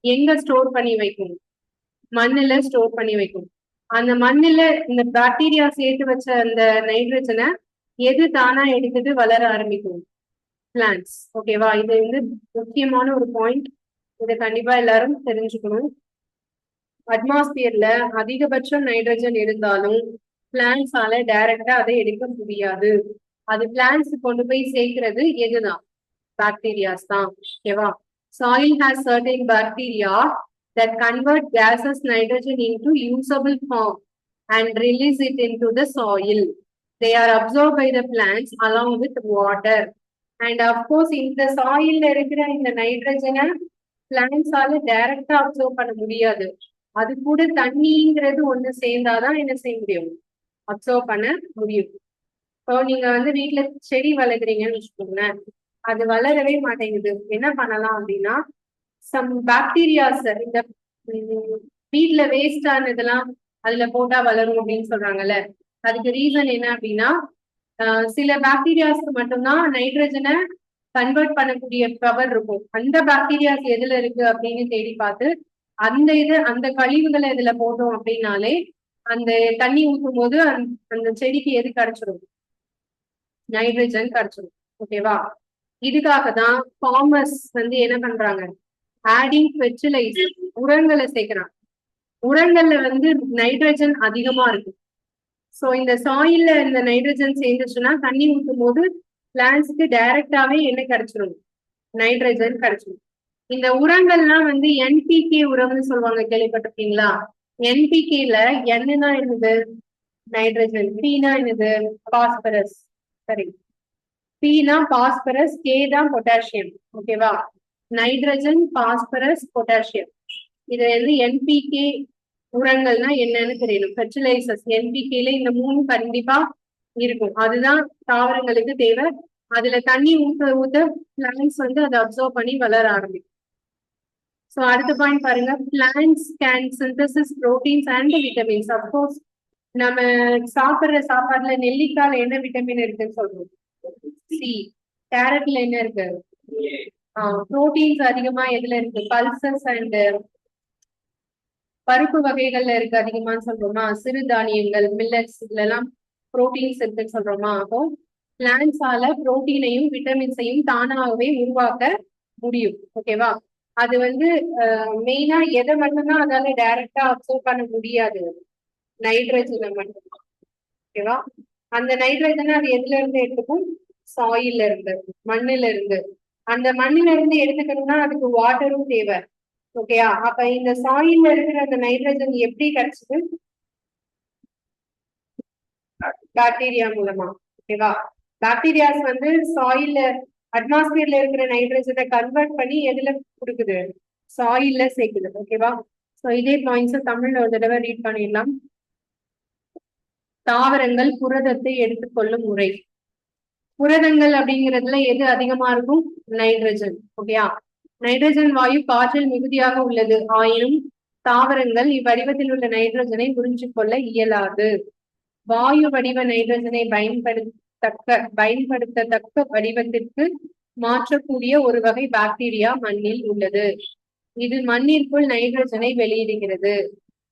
எங்க ஸ்டோர் பண்ணி வைக்கும்? மண்ணுல ஸ்டோர் பண்ணி வைக்கும். அந்த மண்ணுல இந்த பாக்டீரியா சேர்த்து வச்ச அந்த நைட்ரஜனை எது தானா எடுத்துட்டு வளர ஆரம்பிக்கும்? பிளான்ட்ஸ். ஓகேவா? இது வந்து முக்கியமான ஒரு பாயிண்ட். இதை கண்டிப்பா எல்லாரும் தெரிஞ்சுக்கணும். அட்மாஸ்பியர்ல அதிகபட்சம் நைட்ரஜன் இருந்தாலும் பிளான்ட்ஸால டைரக்டா அதை எடுக்க முடியாது. அது பிளான்ட்ஸ் கொண்டு போய் சேர்க்கிறது எதுதான்? பாக்டீரியாஸ் தான். ஓகேவா? Soil has certain bacteria that convert gaseous nitrogen into usable form and release it into the soil. They are absorbed by the plants along with water. And of course, இந்த சாயில்ல இருக்கிற இந்த நைட்ரஜனை பிளான்ட்ஸால டைரக்டா அப்சர்வ் பண்ண முடியாது. அது கூட தண்ணிங்கிறது ஒண்ணு சேர்ந்தாதான் என்ன செய்ய முடியும்? அப்சர்வ் பண்ண முடியும். இப்போ நீங்க வந்து வீட்டுல செடி வளர்க்குறீங்கன்னு வச்சுக்கோங்களேன், அது வளரவே மாட்டேங்குது. என்ன பண்ணலாம் அப்படின்னா, சம் பாக்டீரியாஸ் இந்த வீட்டுல வேஸ்ட் ஆனதெல்லாம் அதுல போட்டா வளரும் அப்படின்னு சொல்றாங்கல்ல, அதுக்கு ரீசன் என்ன அப்படின்னா, சில பாக்டீரியாஸ்க்கு மட்டும்தான் நைட்ரஜனை கன்வெர்ட் பண்ணக்கூடிய பவர் இருக்கும். அந்த பாக்டீரியாஸ் எதுல இருக்கு அப்படின்னு தேடி பார்த்து அந்த கழிவுகளை இதுல போட்டோம் அப்படின்னாலே அந்த தண்ணி ஊற்றும் போது அந்த செடிக்கு எது கிடைச்சிடும்? நைட்ரஜன் கிடைச்சிடும். ஓகேவா? இதுக்காக தான் ஃபார்மர்ஸ் வந்து என்ன பண்றாங்க? ஆடிங் ஃபெர்டிலைசர், உரங்களை சேர்க்கிறாங்க. உரங்கள்ல வந்து நைட்ரஜன் அதிகமா இருக்கு. சோ இந்த சாயில்ல இந்த நைட்ரஜன் சேர்ந்துச்சுன்னா தண்ணி ஊற்றும் போது பிளான்ட்ஸ்க்கு டைரக்டாவே என்ன கிடைச்சிடும்? நைட்ரஜன் கிடைச்சிடும். இந்த உரங்கள்லாம் வந்து என்பிகே உரம்னு சொல்லுவாங்க, கேள்விப்பட்டிருக்கீங்களா? என்பிகேல என்னன்னா என்னது? நைட்ரஜன். பீனா என்னது? பாஸ்பரஸ். சரி, பீனா பாஸ்பரஸ், கே தான் பொட்டாசியம். ஓகேவா? Nitrogen, phosphorus, potassium. இது வந்து என்பிகே உரங்கள்னா என்னன்னு தெரியணும். ஃபெர்டிலைசர்ஸ் என்பிகேல இந்த 3 கண்டிப்பா இருக்கும். அதுதான் தாவரங்களுக்கு தேவை. அதுல தண்ணி ஊத்த பிளான்ட்ஸ் வந்து அதை அப்சர்வ் பண்ணி வளர ஆரம்பிக்கும். ஸோ அடுத்த பாயிண்ட் பாருங்க, plants can synthesis proteins and vitamins. Of course நம்ம சாப்பிடுற சாப்பாடுல நெல்லிக்காய்ல என்ன விட்டமின் இருக்குன்னு சொல்றோம்? சி. கேரட்ல என்ன இருக்கு? புரோட்டீன்ஸ் அதிகமா எதுல இருக்கு? பல்சஸ் அண்ட் பருப்பு வகைகள்ல இருக்கு அதிகமான்னு சொல்றோமா? சிறுதானியங்கள், மில்லட்ஸ், இதுல எல்லாம் புரோட்டீன்ஸ் இருக்குன்னு சொல்றோமா? அப்போ பிளான்ட்ஸால புரோட்டீனையும் விட்டமின்ஸையும் தானாகவே உருவாக்க முடியும். ஓகேவா? அது வந்து மெயினா எதை மட்டும்தான் அதால டைரக்டா அப்சர்வ் பண்ண முடியாது? நைட்ரஜனை மட்டும்தான். ஓகேவா? அந்த நைட்ரஜனை அது எதுல இருந்து எடுத்துக்கும்? சாயில்ல இருந்து, மண்ணுல இருந்து. அந்த மண்ணுல இருந்து எடுத்துக்கணும்னா அதுக்கு வாட்டரும் தேவை. ஓகேயா? அப்ப இந்த சாயில்ல இருக்கிற அந்த நைட்ரஜன் எப்படி கிடைச்சது? பாக்டீரியா மூலமா. ஓகேவா? பாக்டீரியாஸ் வந்து சாயில்ல அட்மாஸ்பியர்ல இருக்கிற நைட்ரஜனை கன்வெர்ட் பண்ணி எதுல கொடுக்குது? சாயில்ல சேர்க்குது. ஓகேவா? ஸோ இதே பாயிண்ட்ஸ் தமிழ்ல ஒரு தடவை ரீட் பண்ணிடலாம். தாவரங்கள் புரதத்தை எடுத்துக்கொள்ளும் முறை. புரதங்கள் அப்படிங்கிறதுல எது அதிகமா இருக்கும்? நைட்ரஜன். ஓகேயா? நைட்ரஜன் வாயு காற்றில் மிகுதியாக உள்ளது. ஆயினும் தாவரங்கள் இவ்வடிவத்தில் உள்ள நைட்ரஜனை உறிஞ்சு கொள்ள இயலாது. வாயு வடிவ நைட்ரஜனை பயன்படுத்தத்தக்க வடிவத்திற்கு மாற்றக்கூடிய ஒரு வகை பாக்டீரியா மண்ணில் உள்ளது. இது மண்ணிற்குள் நைட்ரஜனை வெளியிடுகிறது.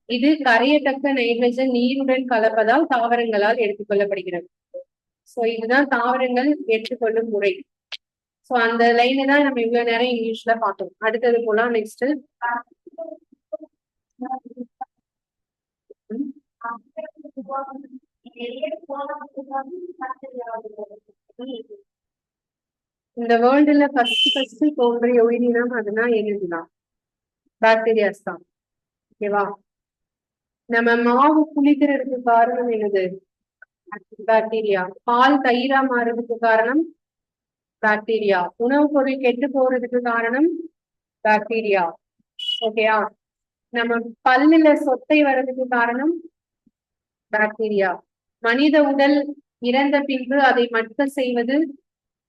இது கரையத்தக்க நைட்ரஜன் நீருடன் கலப்பதால் தாவரங்களால் எடுத்துக்கொள்ளப்படுகிறது. சோ இதுதான் தாவரங்கள் ஏற்றுக்கொள்ளும் முறை. சோ அந்த லைனை தான் நம்ம இவ்வளவு நேரம் இங்கிலீஷ்ல பார்த்தோம். அடுத்தது போலாம். நெக்ஸ்ட் இந்த வேர்ல்டுல ஃபர்ஸ்ட் தோன்றிய உயிரினம் அதுனா என்னதுதான்? பாக்டீரியாஸ் தான். ஓகேவா? நம்ம மாவு புளிக்கிறதுக்கு காரணம் என்னது? பாக்டீரியா. பால் தயிரா மாறுறதுக்கு காரணம் பாக்டீரியா. உணவுப் பொருள் கெட்டு போறதுக்கு காரணம் பாக்டீரியா. ஓகேயா? நம்ம பல்லுல சொத்தை வர்றதுக்கு காரணம் பாக்டீரியா. மனித உடல் இறந்த பின்பு அதை மட்க செய்வது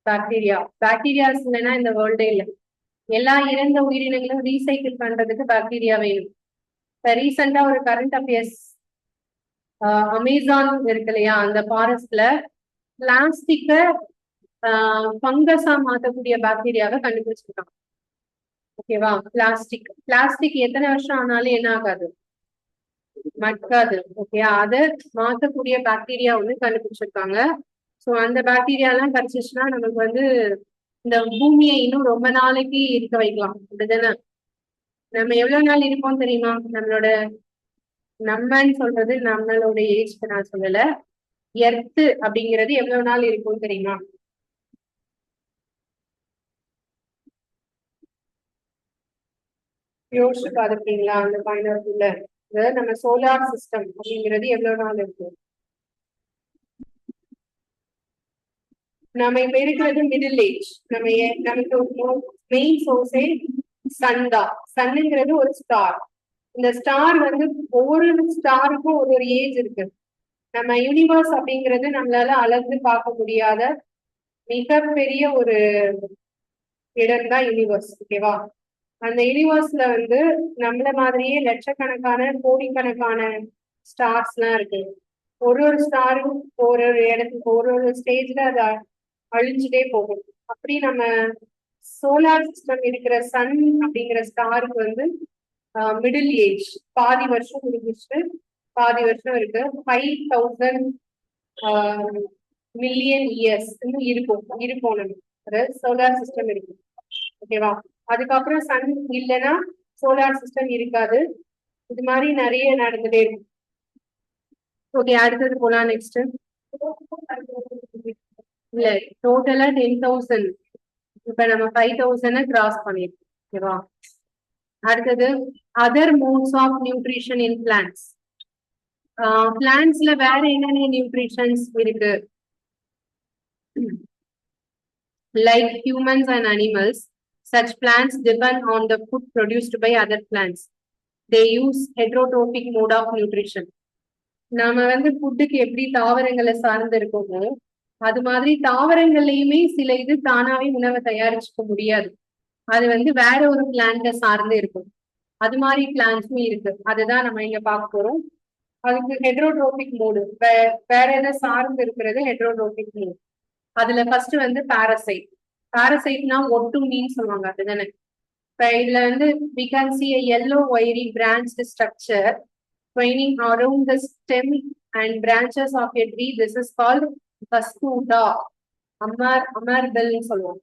பாக்டீரியா. பாக்டீரியாஸ் இல்லைன்னா இந்த வேர்ல்டே இல்லை. எல்லா இறந்த உயிரினங்களும் ரீசைக்கிள் பண்றதுக்கு பாக்டீரியா வேணும். இப்ப ரீசெண்டா ஒரு கரண்ட் அஃபேர்ஸ், அமேசான் இருக்கு இல்லையா, அந்த ஃபாரஸ்ட்ல பிளாஸ்டிக்க ஃபங்கஸா மாத்தக்கூடிய பாக்டீரியாவை கண்டுபிடிச்சிருக்காங்க. ஓகேவா? பிளாஸ்டிக் எத்தனை வருஷம் ஆனாலும் என்ன ஆகாது, மட்காது. ஓகே, அதை மாத்தக்கூடிய பாக்டீரியா வந்து கண்டுபிடிச்சிருக்காங்க. ஸோ அந்த பாக்டீரியா எல்லாம் கிடைச்சிச்சுன்னா நமக்கு வந்து இந்த பூமியை இன்னும் ரொம்ப நாளைக்கு இருக்க வைக்கலாம். அப்படிதானே? நம்ம எவ்வளவு நாள் இருப்போம் தெரியுமா? நம்மன்னு சொல்றது நம்மளோட ஏஜ் நான் சொல்லல. எர்த்து அப்படிங்கிறது எவ்வளவு நாள் இருக்கும் தெரியுமா? யோசிச்சு பாத்துருக்கீங்களா? அந்த பாயிண்ட் நம்ம சோலார் சிஸ்டம் அப்படிங்கிறது எவ்வளவு நாள் இருக்கும்? நம்ம இப்ப இருக்கிறது மிடில் ஏஜ். நமக்கு மெயின் சோர்ஸே சன் தான். சன்னுங்கிறது ஒரு ஸ்டார். இந்த ஸ்டார் வந்து ஒவ்வொரு ஸ்டாருக்கும் ஒரு ஏஜ் இருக்கு. நம்ம யூனிவர்ஸ் அப்படிங்கிறது நம்மளால அளந்து பார்க்க முடியாத மிகப்பெரிய ஒரு இடம் தான் யூனிவர்ஸ். ஓகேவா? அந்த யூனிவர்ஸ்ல வந்து நம்மள மாதிரியே லட்சக்கணக்கான கோடிக்கணக்கான ஸ்டார்ஸ் எல்லாம் இருக்கு. ஒரு ஸ்டாரும் ஒரு இடத்துக்கு ஒரு ஸ்டேஜ்ல அதை அழிஞ்சுட்டே போகும். அப்படி நம்ம சோலார் சிஸ்டம் இருக்கிற சன் அப்படிங்கிற ஸ்டாருக்கு வந்து மிடில் ஏஜ், பாதி வருஷம் முடிஞ்சிச்சு, பாதி வருஷம் இருக்கு. 5000 மில்லியன் இயர்ஸ் இருக்கும் நம்ம அதாவது சோலார் சிஸ்டம் இருக்கு. ஓகேவா? அதுக்கப்புறம் சன் இல்லைன்னா சோலார் சிஸ்டம் இருக்காது. இது மாதிரி நிறைய நடந்துட்டே இருக்கும். ஓகே, அடுத்தது போலாம். நெக்ஸ்ட் இல்ல, டோட்டலா 10,000. இப்ப நம்ம 5,000 கிராஸ் பண்ணிருக்கோம். ஓகேவா? அடுத்தது other modes of nutrition in plants. பிளான்ட்ஸ்ல வேற என்னென்ன நியூட்ரிஷன்ஸ் இருக்கு? Like humans and animals, such plants depend on the food produced by other plants. They use heterotrophic mode of nutrition. நாம வந்து ஃபுட்டுக்கு எப்படி தாவரங்களை சார்ந்து இருக்கோமோ அது மாதிரி தாவரங்கள்லயுமே சில இது தானாவே உணவை தயாரிச்சுக்க முடியாது. அது வந்து வேற ஒரு பிளான்ட சார்ந்து இருக்கும். அது மாதிரி பிளான்ட்ஸும் இருக்கு. அதுதான் நம்ம இங்க பார்க்க போறோம். அதுக்கு ஹெட்ரோட்ரோபிக் மோடு, வேற எதை சார்ந்து இருக்கிறது ஹெட்ரோட்ரோபிக் மோடு. அதுல ஃபர்ஸ்ட் வந்து பாரசைட். பாரசைட்னா ஒட்டுண்ணின்னு சொல்லுவாங்க, அதுதானே? இப்ப இதுல வந்து we can see a yellow wiry branched structure twining around the stem and branches of a tree. This is called Cuscuta. அமர்பெல்னு சொல்லுவோம்.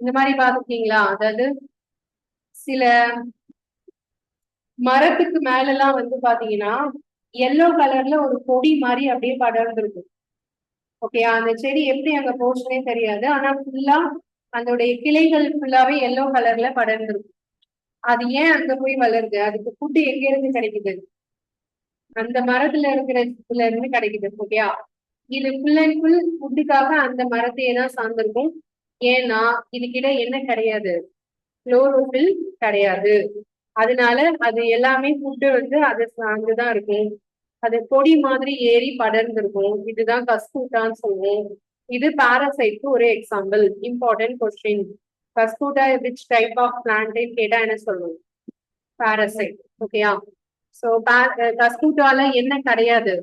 இந்த மாதிரி பாத்துருக்கீங்களா? அதாவது சில மரத்துக்கு மேல எல்லாம் வந்து பாத்தீங்கன்னா எல்லோ கலர்ல ஒரு கொடி மாதிரி அப்படியே படர்ந்துருக்கும். ஓகே, அந்த செடி எப்படி அங்க போச்சுனே தெரியாது. ஆனா ஃபுல்லா அதோடைய கிளைகள் ஃபுல்லாவே எல்லோ கலர்ல படர்ந்துருக்கும். அது ஏன் அங்க போய் வளருது? அதுக்கு ஃபுட்டு எங்க இருந்து கிடைக்குது? அந்த மரத்துல இருக்கிறதுல இருந்து கிடைக்குது. ஓகேயா? இது ஃபுல் அண்ட் ஃபுல் ஃபுட்டுக்காக அந்த மரத்தையே தான் சார்ந்திருக்கும். ஏன்னா இதுக்கிட்ட என்ன கிடையாது? குளோரோஃபில் கிடையாது. அதனால அது எல்லாமே ஃபுட்டு வந்து அதை சார்ந்துதான் இருக்கும். அது கொடி மாதிரி ஏறி படர்ந்திருக்கும். இதுதான் கஸ்கூட்டான்னு சொல்லுவோம். இது பாராசைட்க்கு ஒரு example. Important question. Cuscuta which type of plant கேட்டா என்ன சொல்லுவோம்? பாராசைட். ஓகேயா? சோ கஸ்கூட்டால என்ன கிடையாது?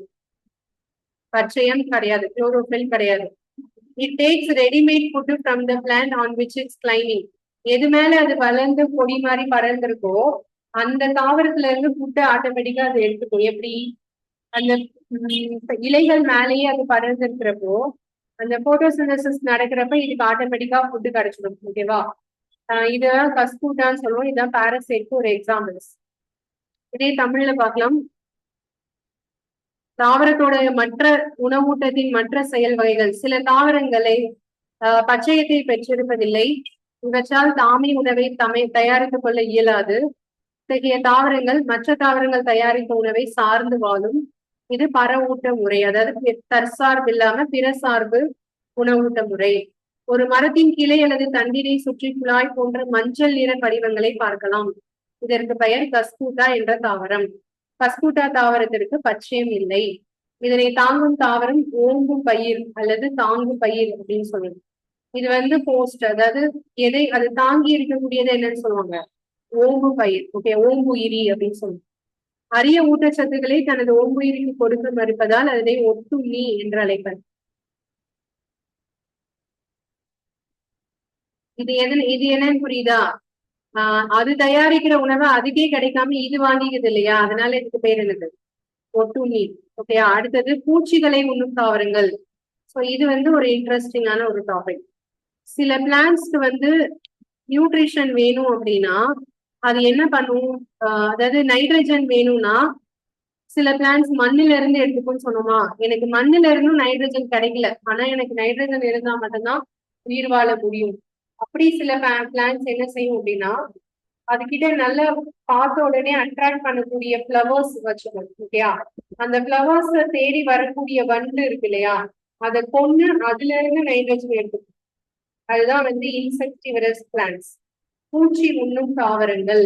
பச்சையம் கிடையாது, குளோரோஃபில் கிடையாது. It takes readymade food from the plant on which it's climbing. எது மேல அது வளர்ந்து கொடி மாதிரி படர்ந்திருக்கோ அந்த தாவரத்துல இருந்து ஃபுட்டு ஆட்டோமேட்டிக்கா அது எடுத்துக்கும். எப்படி? அந்த இலைகள் மேலேயே அது படர்ந்திருக்கிறப்போ அந்த போட்டோசிந்தசிஸ் நடக்கிறப்ப இதுக்கு ஆட்டோமேட்டிக்கா ஃபுட்டு கிடைச்சிடும். ஓகேவா? இதுதான் கஸ்கூட்டான்னு சொல்லுவோம். இதுதான் பாராசைட்க்கு ஒரு எக்ஸாம்பிள்ஸ். இதே தமிழ்ல பார்க்கலாம். தாவரத்தோட மற்ற உணவூட்டத்தின் மற்ற செயல் வகைகள். சில தாவரங்களை பச்சையத்தை பெற்றிருப்பதில்லை. இவற்றால் தாமே உணவை தயாரித்துக் கொள்ள இயலாது. இத்தகைய தாவரங்கள் மற்ற தாவரங்கள் தயாரித்த உணவை சார்ந்து வாழும். இது பர ஊட்ட முறை, அதாவது தற்சார்பு இல்லாம பிற சார்பு உணவூட்ட முறை. ஒரு மரத்தின் கிளை அல்லது தண்டினை சுற்றி குழாய் போன்ற மஞ்சள் நிற படிவங்களை பார்க்கலாம். இதற்கு பெயர் கஸ்கூட்டா என்ற தாவரம். கஸ்கூட்டா தாவரத்திற்கு பச்சையம் இல்லை. இதனை தாங்கும் தாவரம் ஓங்கும் பயிர் அல்லது தாங்கும் பயிர் அப்படின்னு சொல்லுவோம். இது வந்து போஸ்ட், அதாவது எதை அது தாங்கி இருக்கக்கூடியது என்னன்னு சொல்லுவாங்க, ஓங்கும் பயிர். ஓகே, ஓம்புயிரி அப்படின்னு சொல்லுவோம். அரிய ஊட்டச்சத்துக்களை தனது ஓம்புயிரிக்கு கொடுக்க மறுப்பதால் அதனை ஒட்டுண்ணி என்று அழைப்பர். இது என்னன்னு புரியுதா? அது தயாரிக்கிற உணவை அதுக்கே கிடைக்காம இது வாங்கிக்குது இல்லையா, அதனால இதுக்கு பேர் என்னது, ஒட்டுண்ணி. ஓகே, அடுத்தது பூச்சிகளை உண்ணும் தாவரங்கள். ஸோ இது வந்து ஒரு இன்ட்ரெஸ்டிங்கான ஒரு டாபிக். சில பிளான்ட்ஸ்க்கு வந்து நியூட்ரிஷன் வேணும் அப்படின்னா அது என்ன பண்ணும், அதாவது நைட்ரஜன் வேணும்னா சில பிளான்ட்ஸ் மண்ணில இருந்து எடுத்துக்கும்னு சொன்னோமா, எனக்கு மண்ணில இருந்தும் நைட்ரஜன் கிடைக்கல, ஆனா எனக்கு நைட்ரஜன் இருந்தா மட்டும்தான் உயிர் வாழ முடியும். அப்படி சில பிளான்ட்ஸ் என்ன செய்யும் அப்படின்னா அதுகிட்ட நல்ல பார்த்த உடனே அட்ராக்ட் பண்ணக்கூடிய பிளவர்ஸ் வச்சுக்கணும். ஓகேயா, அந்த பிளவர்ஸ் தேடி வரக்கூடிய வண்டு இருக்கு இல்லையா, அதை கொண்டு அதுல இருந்து நைட்ரஜன் எடுத்துக்கும். அதுதான் வந்து இன்செக்டிவரஸ் பிளான்ட்ஸ், பூச்சி உண்ணும் தாவரங்கள்.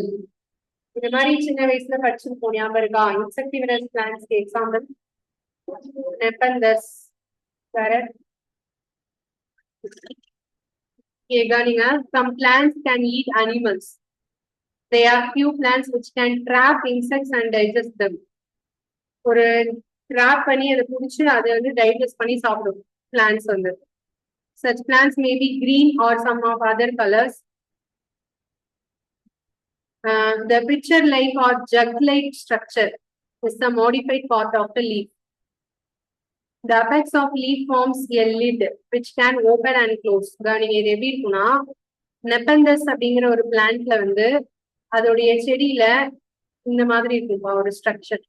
இந்த மாதிரி சின்ன வயசுல படிச்சிருப்போம், ஞாபகம் இருக்கா? இன்செக்டிவரஸ் பிளான்ட்ஸ்க்கு எக்ஸாம்பிள் நெப்பந்தஸ். வேற கேட்காதீங்க. Some plants can eat animals. There are few plants which can trap insects and digest them. ஒரு ட்ராப் பண்ணி அதை பிடிச்சி அதை வந்து டைஜஸ்ட் பண்ணி சாப்பிடும் பிளான்ட்ஸ் வந்து. Such plants may be green or some of other colors. The pitcher-like or jug-like structure is the modified part of the leaf. The apex of leaf forms a lid which can open and close. நீங்க இது எப்படி இருக்குன்னா, நெப்பந்தஸ் அப்படிங்கிற ஒரு பிளான்ட்ல வந்து அதோடைய செடியில இந்த மாதிரி இருக்குப்பா ஒரு ஸ்ட்ரக்சர்.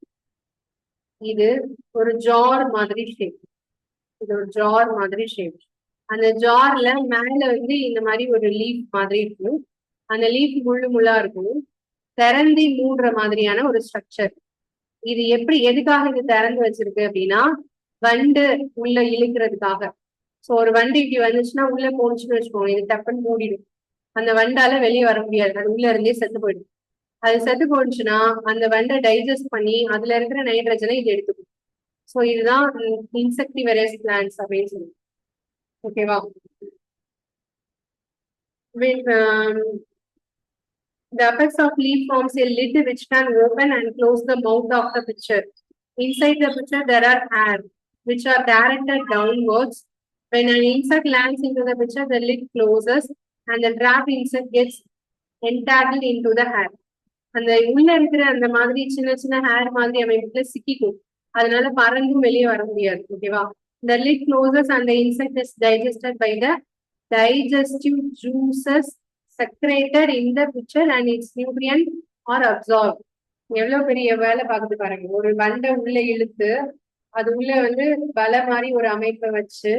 இது ஒரு ஜார் மாதிரி ஷேப். இது ஒரு ஜார் மாதிரி ஷேப். அந்த ஜார்ல மேல வந்து இந்த மாதிரி ஒரு லீஃப் மாதிரி இருக்கும். அந்த லீஃப் முள்ளு முள்ளா இருக்கும். திறந்து மூடுற மாதிரியான ஒரு ஸ்ட்ரக்சர். இது எப்படி, எதுக்காக இது திறந்து வச்சிருக்கு அப்படின்னா வண்டு உள்ள இழுக்கிறதுக்காக. ஸோ ஒரு வண்டு இப்படி வந்துச்சுன்னா உள்ள போனுச்சுன்னு வச்சுக்கோங்க, இது டப்புன்னு மூடிடும். அந்த வண்டால வெளியே வர முடியாது, அது உள்ள இருந்தே செத்து போயிடும். அது செத்து போனுச்சுன்னா அந்த வண்டை டைஜஸ்ட் பண்ணி அதுல இருக்கிற நைட்ரஜனை இது எடுத்துக்கும். ஸோ இதுதான் இன்செக்டிவரஸ் பிளான்ட்ஸ் அப்படின்னு சொல்லுவோம். ஓகேவா? The apex of leaf forms a lid which can open and close the mouth of the pitcher. Inside the pitcher there are air which are directed downwards. When an insect lands into the pitcher, the lid closes and the trapped insect gets entangled into the hair. அந்த உள்ள இருக்கிற அந்த மாதிரி சின்ன சின்ன hair மாதிரி அமைப்புல சிக்கிக்கும், அதனால பறந்தும் வெளியே வர முடியாது. ஓகேவா? The lid closes and the insect is digested by the digestive juices secreted in the pitcher and its nutrient are absorbed. எவ்வளவு பெரிய வேலை பார்க்குது பாருங்க. ஒரு வண்டை உள்ள இழுத்து அது உள்ள வந்து வலை மாதிரி ஒரு அமைப்பை வச்சு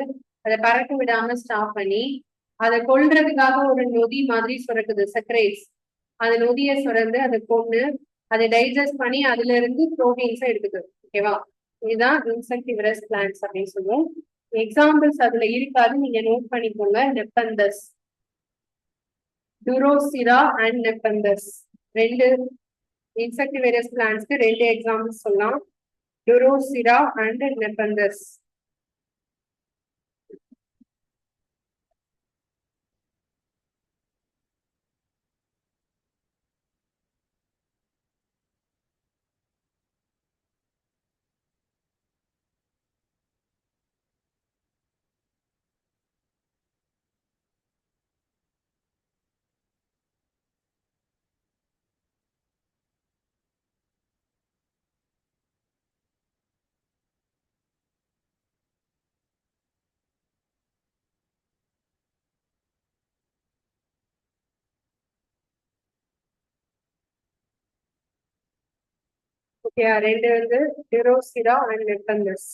அதை பறக்க விடாம ஸ்டாப் பண்ணி அதை கொல்றதுக்காக ஒரு நொதி மாதிரி சுரக்குது, செக்ரேட்ஸ். அந்த நொதியை சுரந்து அதை கொண்டு அதை டைஜஸ்ட் பண்ணி அதுல இருந்து ப்ரோட்டீன்ஸை எடுத்துக்குது. ஓகேவா? இதுதான் இன்செக்டிவரஸ் பிளான்ட்ஸ் அப்படின்னு சொல்லுவோம். எக்ஸாம்பிள்ஸ் அதுல இருக்காது, நீங்க நோட் பண்ணிக்கோங்க. நெப்பந்தஸ், டுரோசிரா அண்ட் நெப்பந்தஸ், ரெண்டு இன்செக்டிவரஸ் பிளான்ட்ஸ்க்கு ரெண்டு எக்ஸாம்பிள்ஸ் சொல்லலாம், டுரோசிரா அண்ட் நெப்பந்தஸ். ஓகே, ரெண்டு வந்து டுரோசிரா அண்ட் நெப்பந்தஸ்.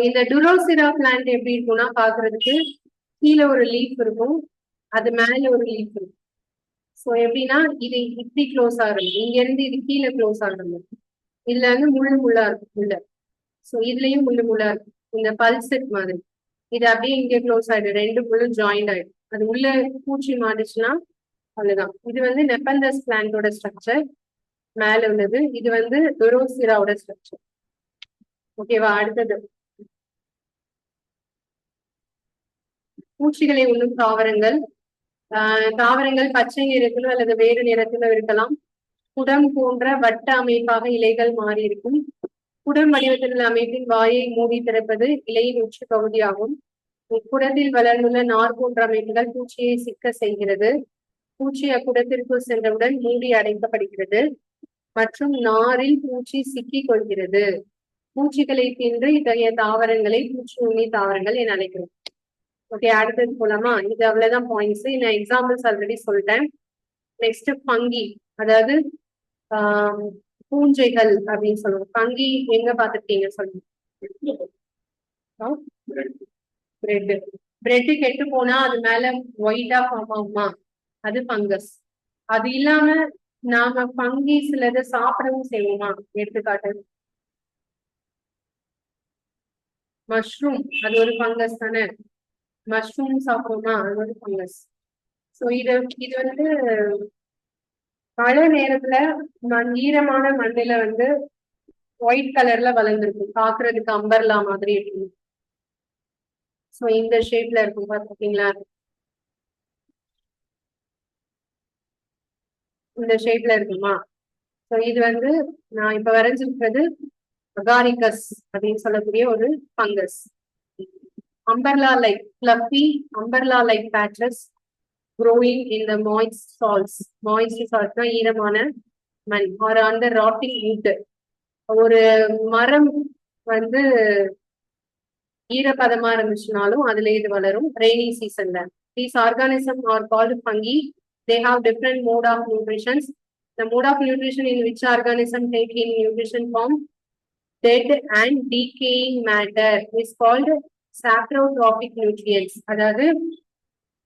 இந்த டுரோசிரா பிளான்ட் எப்படி இருக்கும்னா பாக்குறதுக்கு கீழே ஒரு லீஃப் இருக்கும், அது மேல ஒரு லீஃப் இருக்கும். ஸோ எப்படின்னா இது இப்படி க்ளோஸ் ஆகுறது, இங்க இருந்து இது கீழே க்ளோஸ் ஆகுறது. இதுல வந்து முள்ளு முள்ளா இருக்கும் உள்ள. ஸோ இதுலயும் முள்ளு முள்ளா இருக்கும், இந்த பல்செட் மாதிரி. இது அப்படியே இங்க க்ளோஸ் ஆயிடும், ரெண்டு முள்ளும் ஜாயிண்ட் ஆயிடும். அது உள்ள பூச்சி மாட்டுச்சுன்னா அவ்வளவுதான். இது வந்து நெப்பந்தஸ் பிளான்டோட ஸ்ட்ரக்சர் மேல உள்ளது. இது வந்து டொரோசிராவோட ஸ்ட்ரக்சர். ஓகேவா? அடுத்தது பூச்சிகளை உண்ணும் தாவரங்கள். தாவரங்கள் பச்சை நிறத்திலோ அல்லது வேறு நிறத்திலோ இருக்கலாம். குடம் போன்ற வட்ட அமைப்பாக இலைகள் மாறி இருக்கும். குடம் வடிவத்தில் உள்ள அமைப்பின் வாயை மூடி திறப்பது இலையின் உச்சி பகுதியாகும். குடத்தில் வளர்ந்துள்ள நார் போன்ற அமைப்புகள் பூச்சியை சிக்க செய்கிறது. பூச்சி அக்குடத்திற்குள் சென்றவுடன் மூடி அடைக்கப்படுகிறது மற்றும் நாரில் பூச்சி சிக்கிக் கொள்கிறது. பூச்சிகளை தின்று இத்தகைய தாவரங்களை பூச்சி உண்ணி தாவரங்கள் என அழைக்கிறோம். ஓகே, அடுத்தது போலாமா? இது அவ்வளவுதான் பாயிண்ட்ஸ். நான் எக்ஸாம்பிள்ஸ் ஆல்ரெடி சொல்லிட்டேன். நெக்ஸ்ட் பங்கி, அதாவது பூஞ்சைகள் அப்படின்னு சொல்லுவோம். பங்கி எங்க பாத்துருக்கீங்க சொல்லுங்க. பிரெட். பிரெட் கெட்டு போனா அது மேல ஒயிட்டா ஃபார்ம் ஆகுமா? அது பங்கஸ். அது இல்லாம நாம பங்கி சிலதை சாப்பிடவும் செய்வோமா? எடுத்துக்காட்டு மஷ்ரூம், அது ஒரு பங்கஸ் தானே. மஷ்ரூம் சாப்பிடுவோமா? அது ஒரு பங்கஸ். ஸோ இது வந்து மழை நேரத்துல ஈரமான மண்ணில வந்து ஒயிட் கலர்ல வளர்ந்துருக்கும், பாக்குறதுக்கு அம்பர்லா மாதிரி இருக்கும். ஸோ இந்த ஷேப்ல இருக்கும், பாத்துருக்கீங்களா? இந்த ஷேப்ல இருக்குமா? ஸோ இது வந்து நான் இப்ப வரைஞ்சிருக்கிறது அகாரிகஸ் அப்படின்னு சொல்லக்கூடிய ஒரு fungus. Umbrella like fluffy umbrella like patches growing in the moist soils. moist soils னா ஈரமான மண். or on the rotting wood. ஒரு மரம் வந்து ஈரப்பதமா இருந்துச்சுனாலும் அதுல இது வளரும் ரெய்னி சீசன்ல. These organisms are called fungi. They have different mode of nutrition. The mode of nutrition in which organism take in nutrition form dead and decaying matter is called saprotrophic nutrients. அதாவது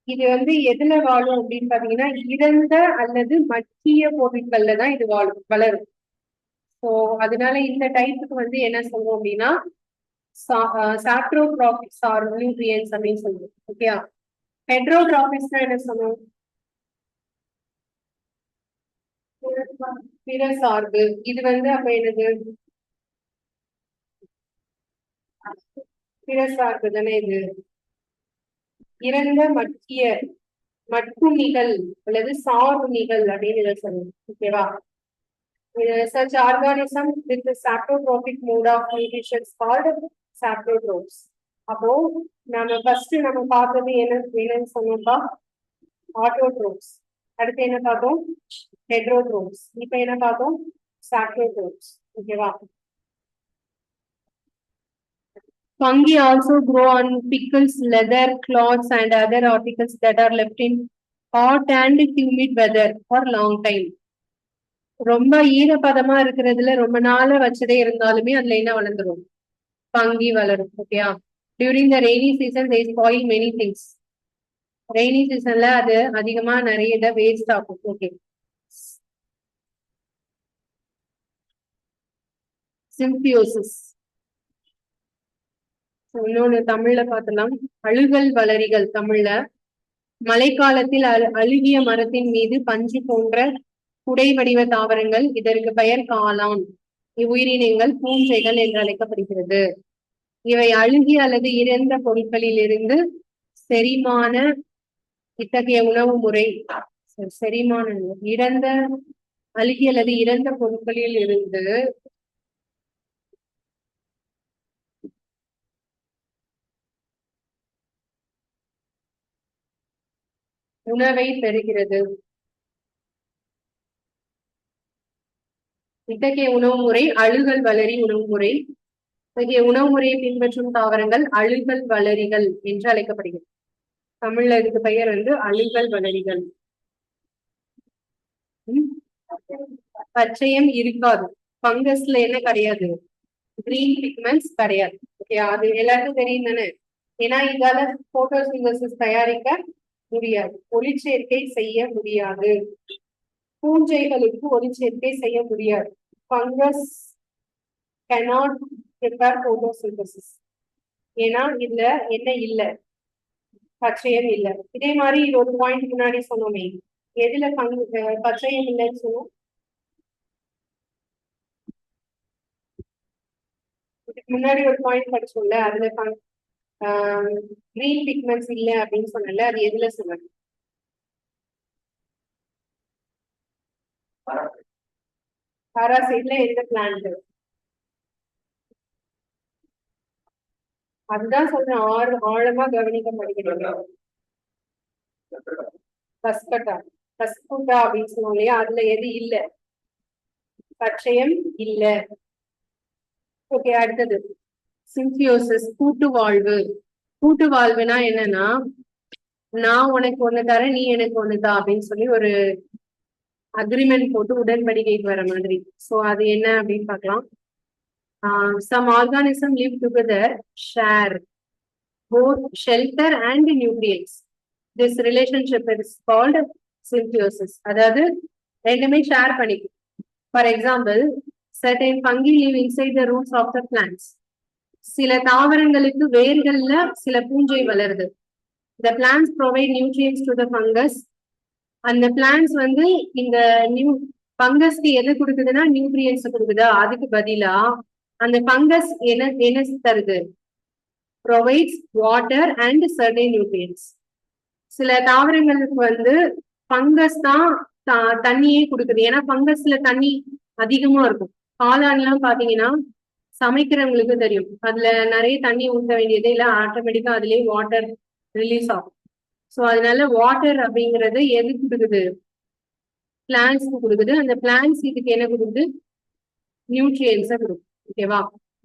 இது வந்து எதுல வாழும் அப்படின்னு பாத்தீங்கன்னா இறந்த அல்லது மக்கிய பொருட்கள்ல தான் இது வளரும். ஸோ அதனால இந்த டைப்புக்கு வந்து என்ன சொல்லுவோம் அப்படின்னா சாப்ரோட்ராபிக்ஸ் ஆர் நியூட்ரியன்ஸ் அப்படின்னு சொல்லுவோம். ஓகே, ஹெட்ரோட்ராபிக்ஸ்னா என்ன சொல்லுவோம்? பிற சார்பு. இது வந்து அப்ப என்னது? பிற சார்பு தானே இது. இறந்த மக்கிய மட்டுண்ணிகள் அல்லது சாருண்ணிகள் அப்படின்னு இதை சொல்லுவோம். ஓகேவா? Such organism with the saprotrophic mode of nutrition is called saprotrophs. அப்போ நம்ம ஃபர்ஸ்ட் நம்ம பார்த்தது என்னன்னு சொன்னோம்ப்பா? ஆட்டோட்ரோப்ஸ். அடுத்து என்ன பார்த்தோம்? ஹெட்ரோட்ரோப்ஸ். இப்ப என்ன பார்த்தோம்? சாப்ரோட்ரோப்ஸ். ஓகேவா? Fungi also grow on pickles, leather, cloths and other articles that are left in hot and humid weather for long time. ரொம்ப ஈரப்பதமா இருக்கிறதுல ரொம்ப நாள வச்சதே இருந்தாலுமே அதுல என்ன வளர்ந்துரும்? பங்கி வளரும். ஓகேயா? During the rainy season they spoil many things. Rainy சீசன்ல அது அதிகமா நிறைய இதை வேஸ்ட் ஆகும். ஓகே, சிம்பியோசிஸ். இன்னொன்னு தமிழ்ல பார்த்தலாம், அழுகல் வளரிகள். தமிழ்ல மழைக்காலத்தில் அழுகிய மரத்தின் மீது பஞ்சு போன்ற குடை வடிவ தாவரங்கள். இதற்கு பெயர் காளான். இவ்வுயிரினங்கள் பூஞ்சைகள் என்று அழைக்கப்படுகிறது. இவை அழுகிய அல்லது இறந்த பொருட்களில் இருந்து செரிமான இத்தகைய உணவு முறை செரிமான இறந்த அழுகிய அல்லது இறந்த பொருட்களில் இருந்து உணவை பெறுகிறது. இத்தகைய உணவு முறை அழுகல் வளரி உணவு முறை. இத்தகைய உணவு முறையை பின்பற்றும் தாவரங்கள் அழுகல் வளரிகள் என்று அழைக்கப்படுகிறது. தமிழ்ல இதுக்கு பெயர் வந்து அழுகல் வளரிகள். பச்சையம் இருக்காது. பங்கஸ்ல என்ன கிடையாது? கிரீன் பிக்மெண்ட்ஸ் கிடையாது. ஓகே, அது எல்லாருக்கும் தெரியும் தானே. ஏன்னா இதால போட்டோசிந்தசிஸ் தயாரிக்க முடியாது. ஒளிச்சேர்க்கை செய்ய முடியாது. பூஞ்சைகளுக்கு ஒளிச்சேர்க்கை செய்ய முடியாது. Fungus cannot prepare photosynthesis. ஏன்னா இதுல என்ன இல்ல, பச்சையம் இல்ல. இதே மாதிரி இது ஒரு பாயிண்ட் முன்னாடி சொன்னோமே, எதுல பச்சையம் இல்லைன்னு சொன்னோம்? முன்னாடி ஒரு பாயிண்ட் படிச்சோம்ல, அதுல கிரீன் பிக்மெண்ட்ஸ் இல்ல அப்படின்னு சொன்னல, அது எதுல சொன்னது? பாராசைட்ல எந்த பிளான்ட்? அதுதான் சொல்றேன், ஆழமா கவனிக்க படிக்கிறீங்க. கஸ்கட்டா, கஸ்குட்டா அப்படின்னு சொன்னோம் இல்லையா, அதுல எது இல்ல? பச்சையம் இல்ல. ஓகே, அடுத்தது சிம்பியோசிஸ், கூட்டு வாழ்வு. கூட்டு வாழ்வுனா என்னன்னா, நான் உனக்கு ஒண்ணு தரேன், நீ எனக்கு ஒண்ணு தா அப்படின்னு சொல்லி ஒரு அக்ரிமெண்ட் போட்டு உடன்படிக்கைக்கு வர மாதிரி. சோ அது என்ன அப்படின்னு பார்க்கலாம். Some organisms live together, share both shelter and nutrients. This relationship is called symbiosis. அதாவது ரெண்டுமே ஷேர் பண்ணிக்கும். For example, certain fungi live inside the roots of the plants. சில தாவரங்களுக்கு வேர்கள்ல சில பூஞ்சை வளருது. The plants provide nutrients to the fungus. அந்த plans வந்து இந்த ஃபங்கஸ்க்கு எது கொடுக்குதுன்னா நியூட்ரியன்ஸ் கொடுக்குதா, அதுக்கு பதிலா அந்த ஃபங்கஸ் என்ன தருது? Provides water and certain nutrients. சில தாவரங்களுக்கு வந்து ஃபங்கஸ் தான் தண்ணியே கொடுக்குது. ஏன்னா ஃபங்கஸ்ல தண்ணி அதிகமா இருக்கும். காளான்லாம் பாத்தீங்கன்னா சமைக்கிறவங்களுக்கு தெரியும், அதுல நிறைய தண்ணி ஊற்ற வேண்டியதே இல்லை, ஆட்டோமேட்டிக்கா அதுலயே வாட்டர் ரிலீஸ் ஆகும். ஸோ அதனால வாட்டர் அப்படிங்கிறது எது கொடுக்குது? பிளான்ஸ்க்கு கொடுக்குது. அந்த பிளான்ஸ் இதுக்கு என்ன கொடுக்குது? நியூட்ரியன்ஸை கொடுக்குது. ஓகேவா?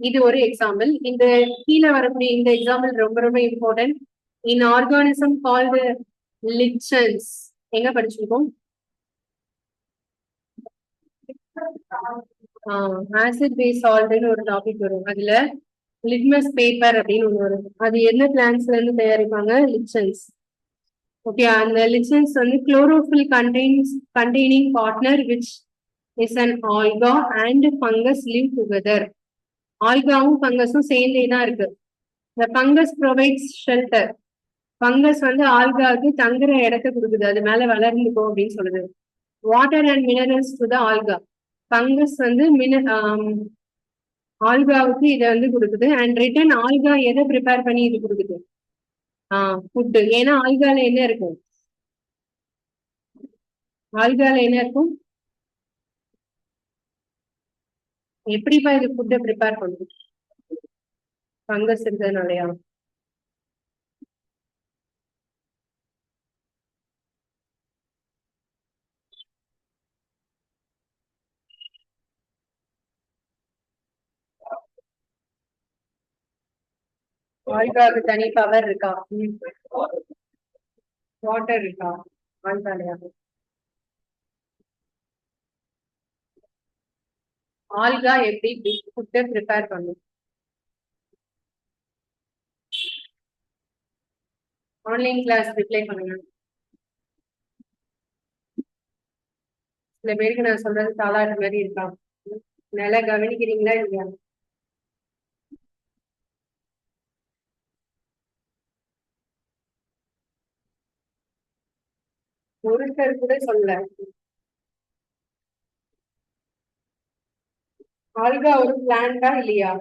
இது ஒரு எக்ஸாம்பிள். இந்த கீழே வரக்கூடிய இந்த எக்ஸாம்பிள் ரொம்ப ரொம்ப இம்பார்ட்டன்ட். இன் ஆர்கானிசம் கால்டு லிச்சன்ஸ். எங்க படிச்சிருக்கோம்? ஆசிட் பேஸ் சால்ட்னு ஒரு டாபிக் வரும். அதுல லிட்மஸ் பேப்பர் அப்படின்னு ஒண்ணு வரும். அது என்ன பிளான்ஸ்ல இருந்து தயாரிப்பாங்க? லிச்சன்ஸ். ஓகே, அந்த லிச்சன்ஸ் வந்து chlorophyll containing partner which is an alga and fungus live together. ஆல்காவும் ஃபங்கஸும் சேர்ந்தே தான் இருக்கு. The fungus provides shelter. Fungus வந்து ஆல்காவுக்கு தங்குற இடத்த கொடுக்குது, அது மேல வளர்ந்துக்கும் அப்படின்னு சொல்லுது. Water and minerals to the algae. Fungus வந்து ஆல்காவுக்கு இதை வந்து கொடுக்குது. அண்ட் ரிட்டன் ஆல்கா எதை ப்ரிப்பேர் பண்ணி இது கொடுக்குது? ஃபுட்டு. ஏன்னா ஆல்கால என்ன இருக்கும்? ஆல்கால என்ன இருக்கும்? எப்படிப்பா இது ஃபுட்டை ப்ரிப்பேர் பண்ணுது? ஃபங்கஸ் இருக்கிறதுனாலயா? ஆல்காவுக்கு தனி பவர் இருக்கா? வாட்டர் இருக்கா ஆல்காலயா? ஆல்கா எப்படி ஃபுட்டை ப்ரிப்பேர் பண்ணும்? ஆன்லைன் கிளாஸ் ரிப்ளை பண்ணுங்க. சில பேருக்கு நான் சொல்றது தாளாட்டு மாதிரி இருக்கா? நல்லா கவனிக்கிறீங்களா இல்லையா? ஒருத்தர் கூட சொல்ல. ஆல்கா ஒரு பிளான்டா இல்லையா?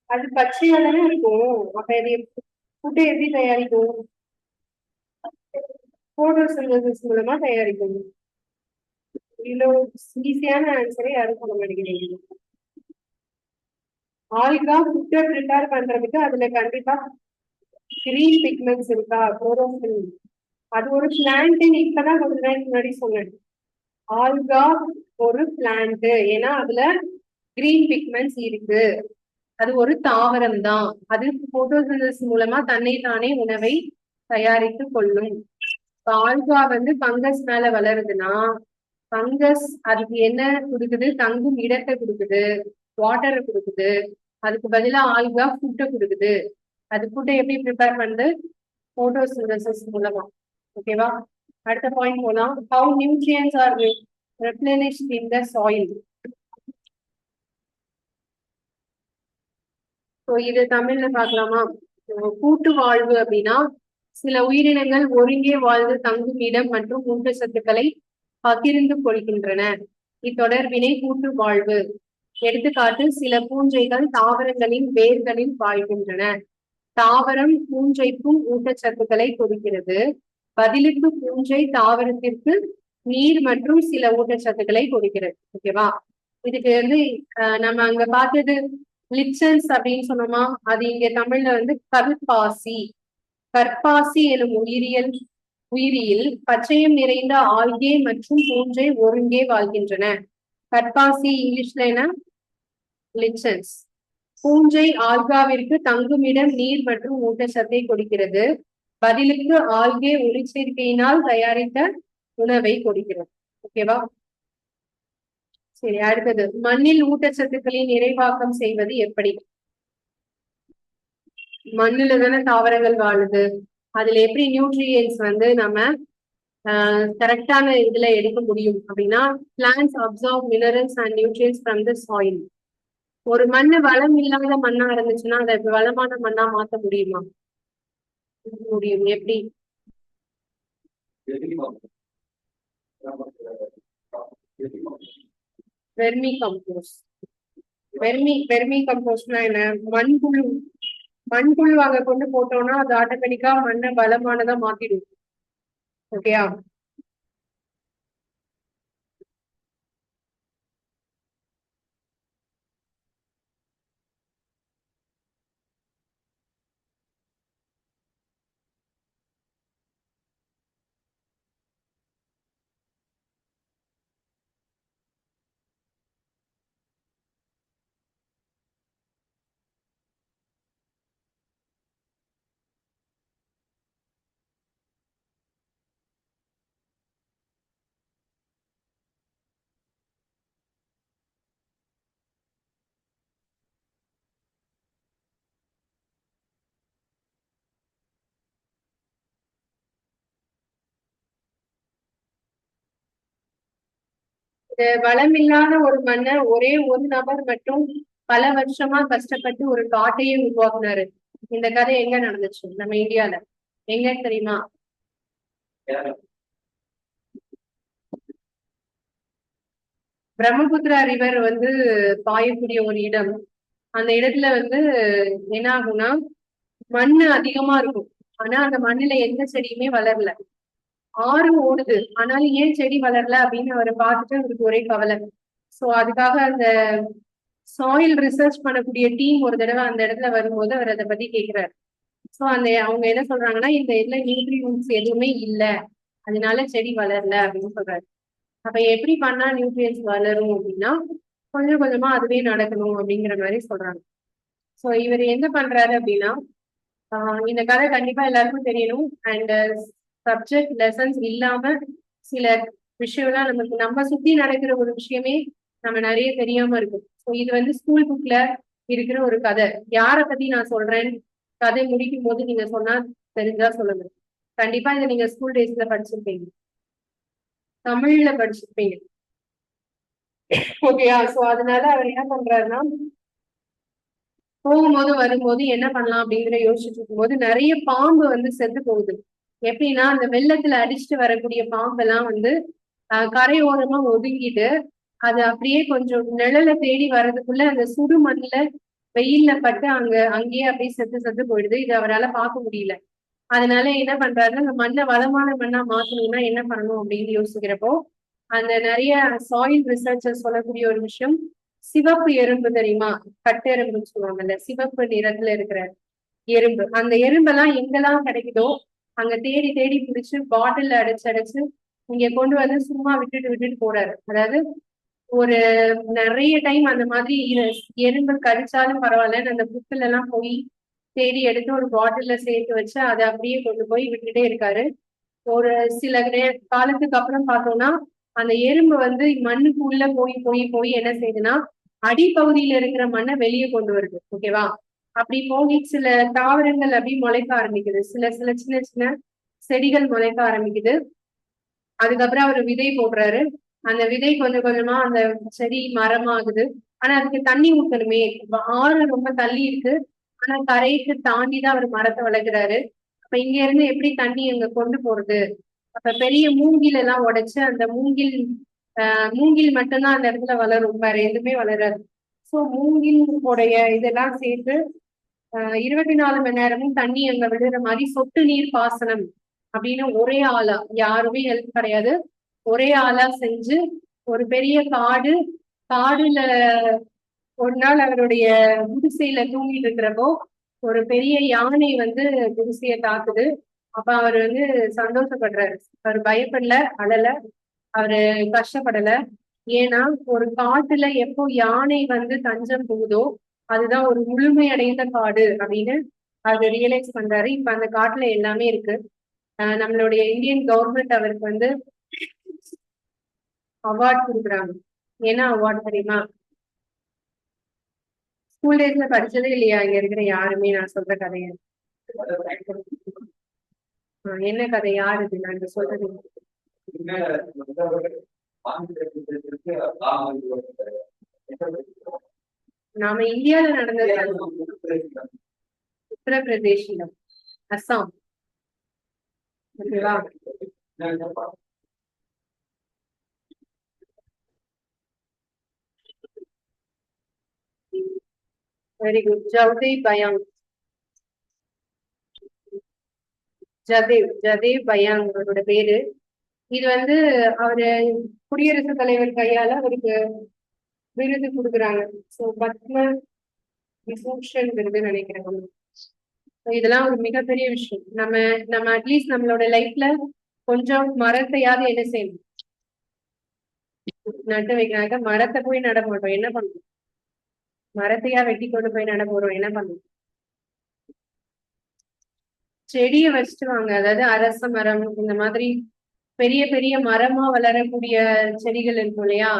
அது பச்சையா தானே இருக்கும். அப்ப அது ஃபுட்டை எப்படி தயாரிக்கும்? போட்டோசிந்தசிஸ் மூலமா தயாரிக்கும். இவ்வளவு ஈஸியான ஆன்சரை யாரும் சொல்ல மாட்டேங்கிறீங்க. ஆல்கா ஃபுட்டை ப்ரிப்பேர் பண்றதுக்கு அதுல கண்டிப்பா கிரீன் பிக்மெண்ட்ஸ் இருக்கா? குளோரோஃபில். அது ஒரு பிளான்ட். இப்பதான் கொஞ்ச நாளைக்கு முன்னாடி சொன்னேன், ஆல்கா ஒரு பிளான்ட். ஏன்னா அதுல கிரீன் பிக்மெண்ட்ஸ் இருக்கு. அது ஒரு தாவரம் தான். அது போட்டோசிந்தசிஸ் மூலமா தன்னை தானே உணவை தயாரித்து கொள்ளும். ஆல்கா வந்து ஃபங்கஸ் மேல வளருதுன்னா ஃபங்கஸ் அதுக்கு என்ன கொடுக்குது? தங்கும் இடத்தை கொடுக்குது. வாட்டரை கொடுக்குது, அதுக்கு பதிலா ஆல்கா ஃபுட்டை கொடுக்குது. அது ஃபுட்டை எப்படி ப்ரிப்பேர் பண்ணுது? போட்டோசிந்தசிஸ் மூலமா. ஓகேவா? அடுத்த பாயிண்ட் போலாம். How nutrients are replenished in the soil. So இது தமிழ்ல பார்க்கலாமா? கூட்டு வாழ்வு அப்படின்னா சில உயிரினங்கள் ஒருங்கே வாழ்ந்து தங்கும் இடம் மற்றும் ஊட்டச்சத்துக்களை பகிர்ந்து கொள்கின்றன. இத்தொடர்பினை கூட்டு வாழ்வு. எடுத்துக்காட்டு, சில பூஞ்சைகள் தாவரங்களின் வேர்களில் வாழ்கின்றன. தாவரம் பூஞ்சைக்கும் ஊட்டச்சத்துக்களை கொடுக்கிறது. பதிலுக்கு பூஞ்சை தாவரத்திற்கு நீர் மற்றும் சில ஊட்டச்சத்துக்களை கொடுக்கிறது. ஓகேவா? இதுக்கு வந்து நம்ம அங்க பார்த்தது லிச்சன்ஸ் அப்படின்னு சொன்னோமா, அது இங்க தமிழ்ல வந்து கற்பாசி. கற்பாசி எனும் உயிரியில் பச்சையம் நிறைந்த ஆல்கே மற்றும் பூஞ்சை ஒருங்கே வாழ்கின்றன. கற்பாசி இங்கிலீஷ்ல என்ன? லிச்சன்ஸ். பூஞ்சை ஆல்காவிற்கு தங்குமிடம், நீர் மற்றும் ஊட்டச்சத்தை கொடுக்கிறது. பதிலுக்கு ஆல்கே ஒளிச்சேர்க்கையினால் தயாரித்த உணவை கொடுக்கிறது. ஓகேவா? சரி, அடுத்தது மண்ணில் ஊட்டச்சத்துக்களின் நிறைவாக்கம் செய்வது எப்படி? மண்ணுல தானே தாவரங்கள் வாழுது. அதுல எப்படி நியூட்ரியன்ஸ் வந்து நம்ம கரெக்டான இதுல எடுக்க முடியும் அப்படின்னா, plants absorb minerals and nutrients from the soil. ஒரு மண்ணு வளம் இல்லாத மண்ணா இருந்துச்சுன்னா அதை வளமான மண்ணா மாத்த முடியுமா? முடியும். எப்படி? Vermi compost. வெர்மி கம்போஸ்ட்னா என்ன? மண்புழு அங்க கொண்டு போட்டோம்னா அது ஆட்டோமேட்டிக்கா மண்ணை பலமானதா மாத்திடும். ஓகேயா? வளம் இல்லாத ஒரு மண்ணை ஒரே ஒரு நபர் மட்டும் பல வருஷமா கஷ்டப்பட்டு ஒரு காட்டையே உருவாக்குனாரு. இந்த கதை எங்க நடந்துச்சு? நம்ம இந்தியால. எங்க தெரியுமா? பிரம்மபுத்திரா ரிவர் வந்து பாயக்கூடிய ஒரு இடம். அந்த இடத்துல வந்து என்ன ஆகும்னா மண்ணு அதிகமா இருக்கும். ஆனா அந்த மண்ணுல எந்த செடியுமே வளரல. ஆறு ஓடுது, ஆனாலும் ஏன் செடி வளரல அப்படின்னு அவரை பார்த்துட்டு அவருக்கு ஒரே கவலை. சோ அதுக்காக அந்த சாயில் ரிசர்ச் பண்ணக்கூடிய டீம் ஒரு தடவை அந்த இடத்துல வரும்போது அவர் அதை பத்தி கேட்கிறாரு. சோ அவங்க என்ன சொல்றாங்கன்னா, இந்த இதுல நியூட்ரியன்ஸ் எதுவுமே இல்ல, அதனால செடி வளரல அப்படின்னு சொல்றாரு. அப்ப எப்படி பண்ணா நியூட்ரியன்ஸ் வளரும் அப்படின்னா, கொஞ்சம் கொஞ்சமா அதுவே நடக்கணும் அப்படிங்கிற மாதிரி சொல்றாங்க. சோ இவர் என்ன பண்றாரு அப்படின்னா, இந்த கதை கண்டிப்பா எல்லாருக்கும் தெரியணும். அண்ட் சப்ஜெக்ட் லெசன்ஸ் இல்லாம சில விஷயம்லாம் நம்ம சுத்தி நடக்கிற ஒரு விஷயமே நம்ம நிறைய தெரியாம இருக்கும். ஸோ இது வந்து ஸ்கூல் புக்ல இருக்கிற ஒரு கதை. யாரை பத்தி நான் சொல்றேன், கதை முடிக்கும் போது நீங்க சொன்னா தெரிஞ்சா சொல்லுங்க. கண்டிப்பா இதை நீங்க ஸ்கூல் டேஸ்ல படிச்சிருப்பீங்க, தமிழ்ல படிச்சிருப்பீங்க. ஓகேயா? சோ அதனால அவர் என்ன பண்றாருன்னா, போகும்போது வரும்போது என்ன பண்ணலாம் அப்படிங்கிற யோசிச்சுட்டு இருக்கும்போது நிறைய பாம்பு வந்து செத்து போகுது. எப்படின்னா, அந்த வெள்ளத்துல அடிச்சுட்டு வரக்கூடிய பாம்பெல்லாம் வந்து கரையோரமா ஒதுங்கிட்டு அது அப்படியே கொஞ்சம் நிழல தேடி வர்றதுக்குள்ள அந்த சுடு மண்ணுல வெயில்ல பட்டு அங்கேயே அப்படியே செத்து போயிடுது. இது அவரால் பார்க்க முடியல. அதனால என்ன பண்றாருன்னா, அந்த மண்ணை வளமான மண்ணா மாத்தணும்னா என்ன பண்ணணும் அப்படின்னு யோசிக்கிறப்போ, அந்த நிறைய சாயில் ரிசர்ச்சர் சொல்லக்கூடிய ஒரு விஷயம், சிவப்பு எறும்பு தெரியுமா? கட்டெரும்புன்னு சொல்லுவாங்கல்ல, சிவப்பு நிறத்துல இருக்கிற எறும்பு. அந்த எறும்பெல்லாம் எங்கெல்லாம் கிடைக்குதோ அங்க தேடி தேடி பிடிச்சு பாட்டில்ல அடைச்சு இங்க கொண்டு வந்து சும்மா விட்டுட்டு போறாரு. அதாவது ஒரு நிறைய டைம் அந்த மாதிரி எறும்பு கடிச்சாலும் பரவாயில்லன்னு அந்த புத்துல எல்லாம் போய் தேடி எடுத்து ஒரு பாட்டில்ல சேர்த்து வச்சு அதை அப்படியே கொண்டு போய் விட்டுட்டே இருக்காரு. ஒரு சில காலத்துக்கு அப்புறம் பார்த்தோம்னா அந்த எறும்பு வந்து மண்ணுக்கு உள்ள போய் போய் போய் என்ன செய்யுதுன்னா அடிப்பகுதியில இருக்கிற மண்ணை வெளியே கொண்டு வருது. ஓகேவா? அப்படி போகி சில தாவரங்கள் அப்படி முளைக்க ஆரம்பிக்குது. சில சில சின்ன சின்ன செடிகள் முளைக்க ஆரம்பிக்குது. அதுக்கப்புறம் அவர் விதை போடுறாரு. அந்த விதை கொஞ்சம் கொஞ்சமா அந்த செடி மரமாகுது. ஆனா அதுக்கு தண்ணி ஊத்தணுமே. ஆறு ரொம்ப தள்ளி இருக்கு. ஆனா கரைக்கு தாண்டிதான் அவர் மரத்தை வளர்க்குறாரு. அப்ப இங்க இருந்து எப்படி தண்ணி அங்க கொண்டு போறது? அப்ப பெரிய மூங்கில் எல்லாம் உடைச்சு அந்த மூங்கில் மட்டும்தான் அந்த இடத்துல வளரும், வேற எதுவுமே வளராது. சோ மூங்கில் உடைய இதெல்லாம் சேர்த்து 24 மணி நேரமும் தண்ணி அங்க விழுற மாதிரி சொட்டு நீர் பாசனம் அப்படின்னு ஒரே ஆளா, யாருமே ஹெல்ப் கிடையாது, ஒரே ஆளா செஞ்சு ஒரு பெரிய காடுல ஒரு நாள் அவருடைய குடிசையில தூங்கிட்டு இருக்கிறப்போ ஒரு பெரிய யானை வந்து குடிசையை தாக்குது. அப்ப அவர் வந்து சந்தோஷப்படுறாரு. அவர் பயப்படல, அழல, அவரு கஷ்டப்படல. ஏன்னா ஒரு காட்டுல எப்போ யானை வந்து தஞ்சம் புகுதோ அதுதான் ஒரு முழுமையடைந்த காடு அப்படின்னு அவர் ரியலைஸ் பண்றாரு. இப்ப அந்த காட்டுல எல்லாமே இருக்கு. நம்மளுடைய இந்தியன் கவர்மெண்ட் அவருக்கு வந்து அவார்ட் கொடுக்குறாங்க. என்ன அவார்ட் தெரியுமா? ஸ்கூல் டேஸ்ல படிச்சதே இல்லையா இங்க இருக்கிற யாருமே நான் சொல்ற கதைய? என்ன கதை? யாரு இது நான் சொல்றது? நாம இந்தியால நடந்தது உத்தரப்பிரதேஷ்ல, அஸ்ஸாம். ஓகேவா? Very good. ஜதேவ் பயாங் அவரோட பேரு. இது வந்து அவரு குடியரசுத் தலைவர் கையால அவருக்கு விருது கொடுக்குறாங்க. சோ பத்ம விபூஷன் விருது நினைக்கிறேன். இதெல்லாம் ஒரு மிகப்பெரிய விஷயம். நம்ம அட்லீஸ்ட் நம்மளோட லைஃப்ல கொஞ்சம் மரத்தையாவது என்ன செய்யணும்? நட்டு வைக்கிறாங்க. மரத்தை போய் நட மாட்டோம், என்ன பண்ணுவோம்? மரத்தையா வெட்டி கொண்டு போய் நட போறோம், என்ன பண்ணுவோம்? செடியை வச்சுட்டு வாங்க. அதாவது அரச மரம், இந்த மாதிரி பெரிய பெரிய மரமா வளரக்கூடிய செடிகள் இருக்கும் இல்லையா,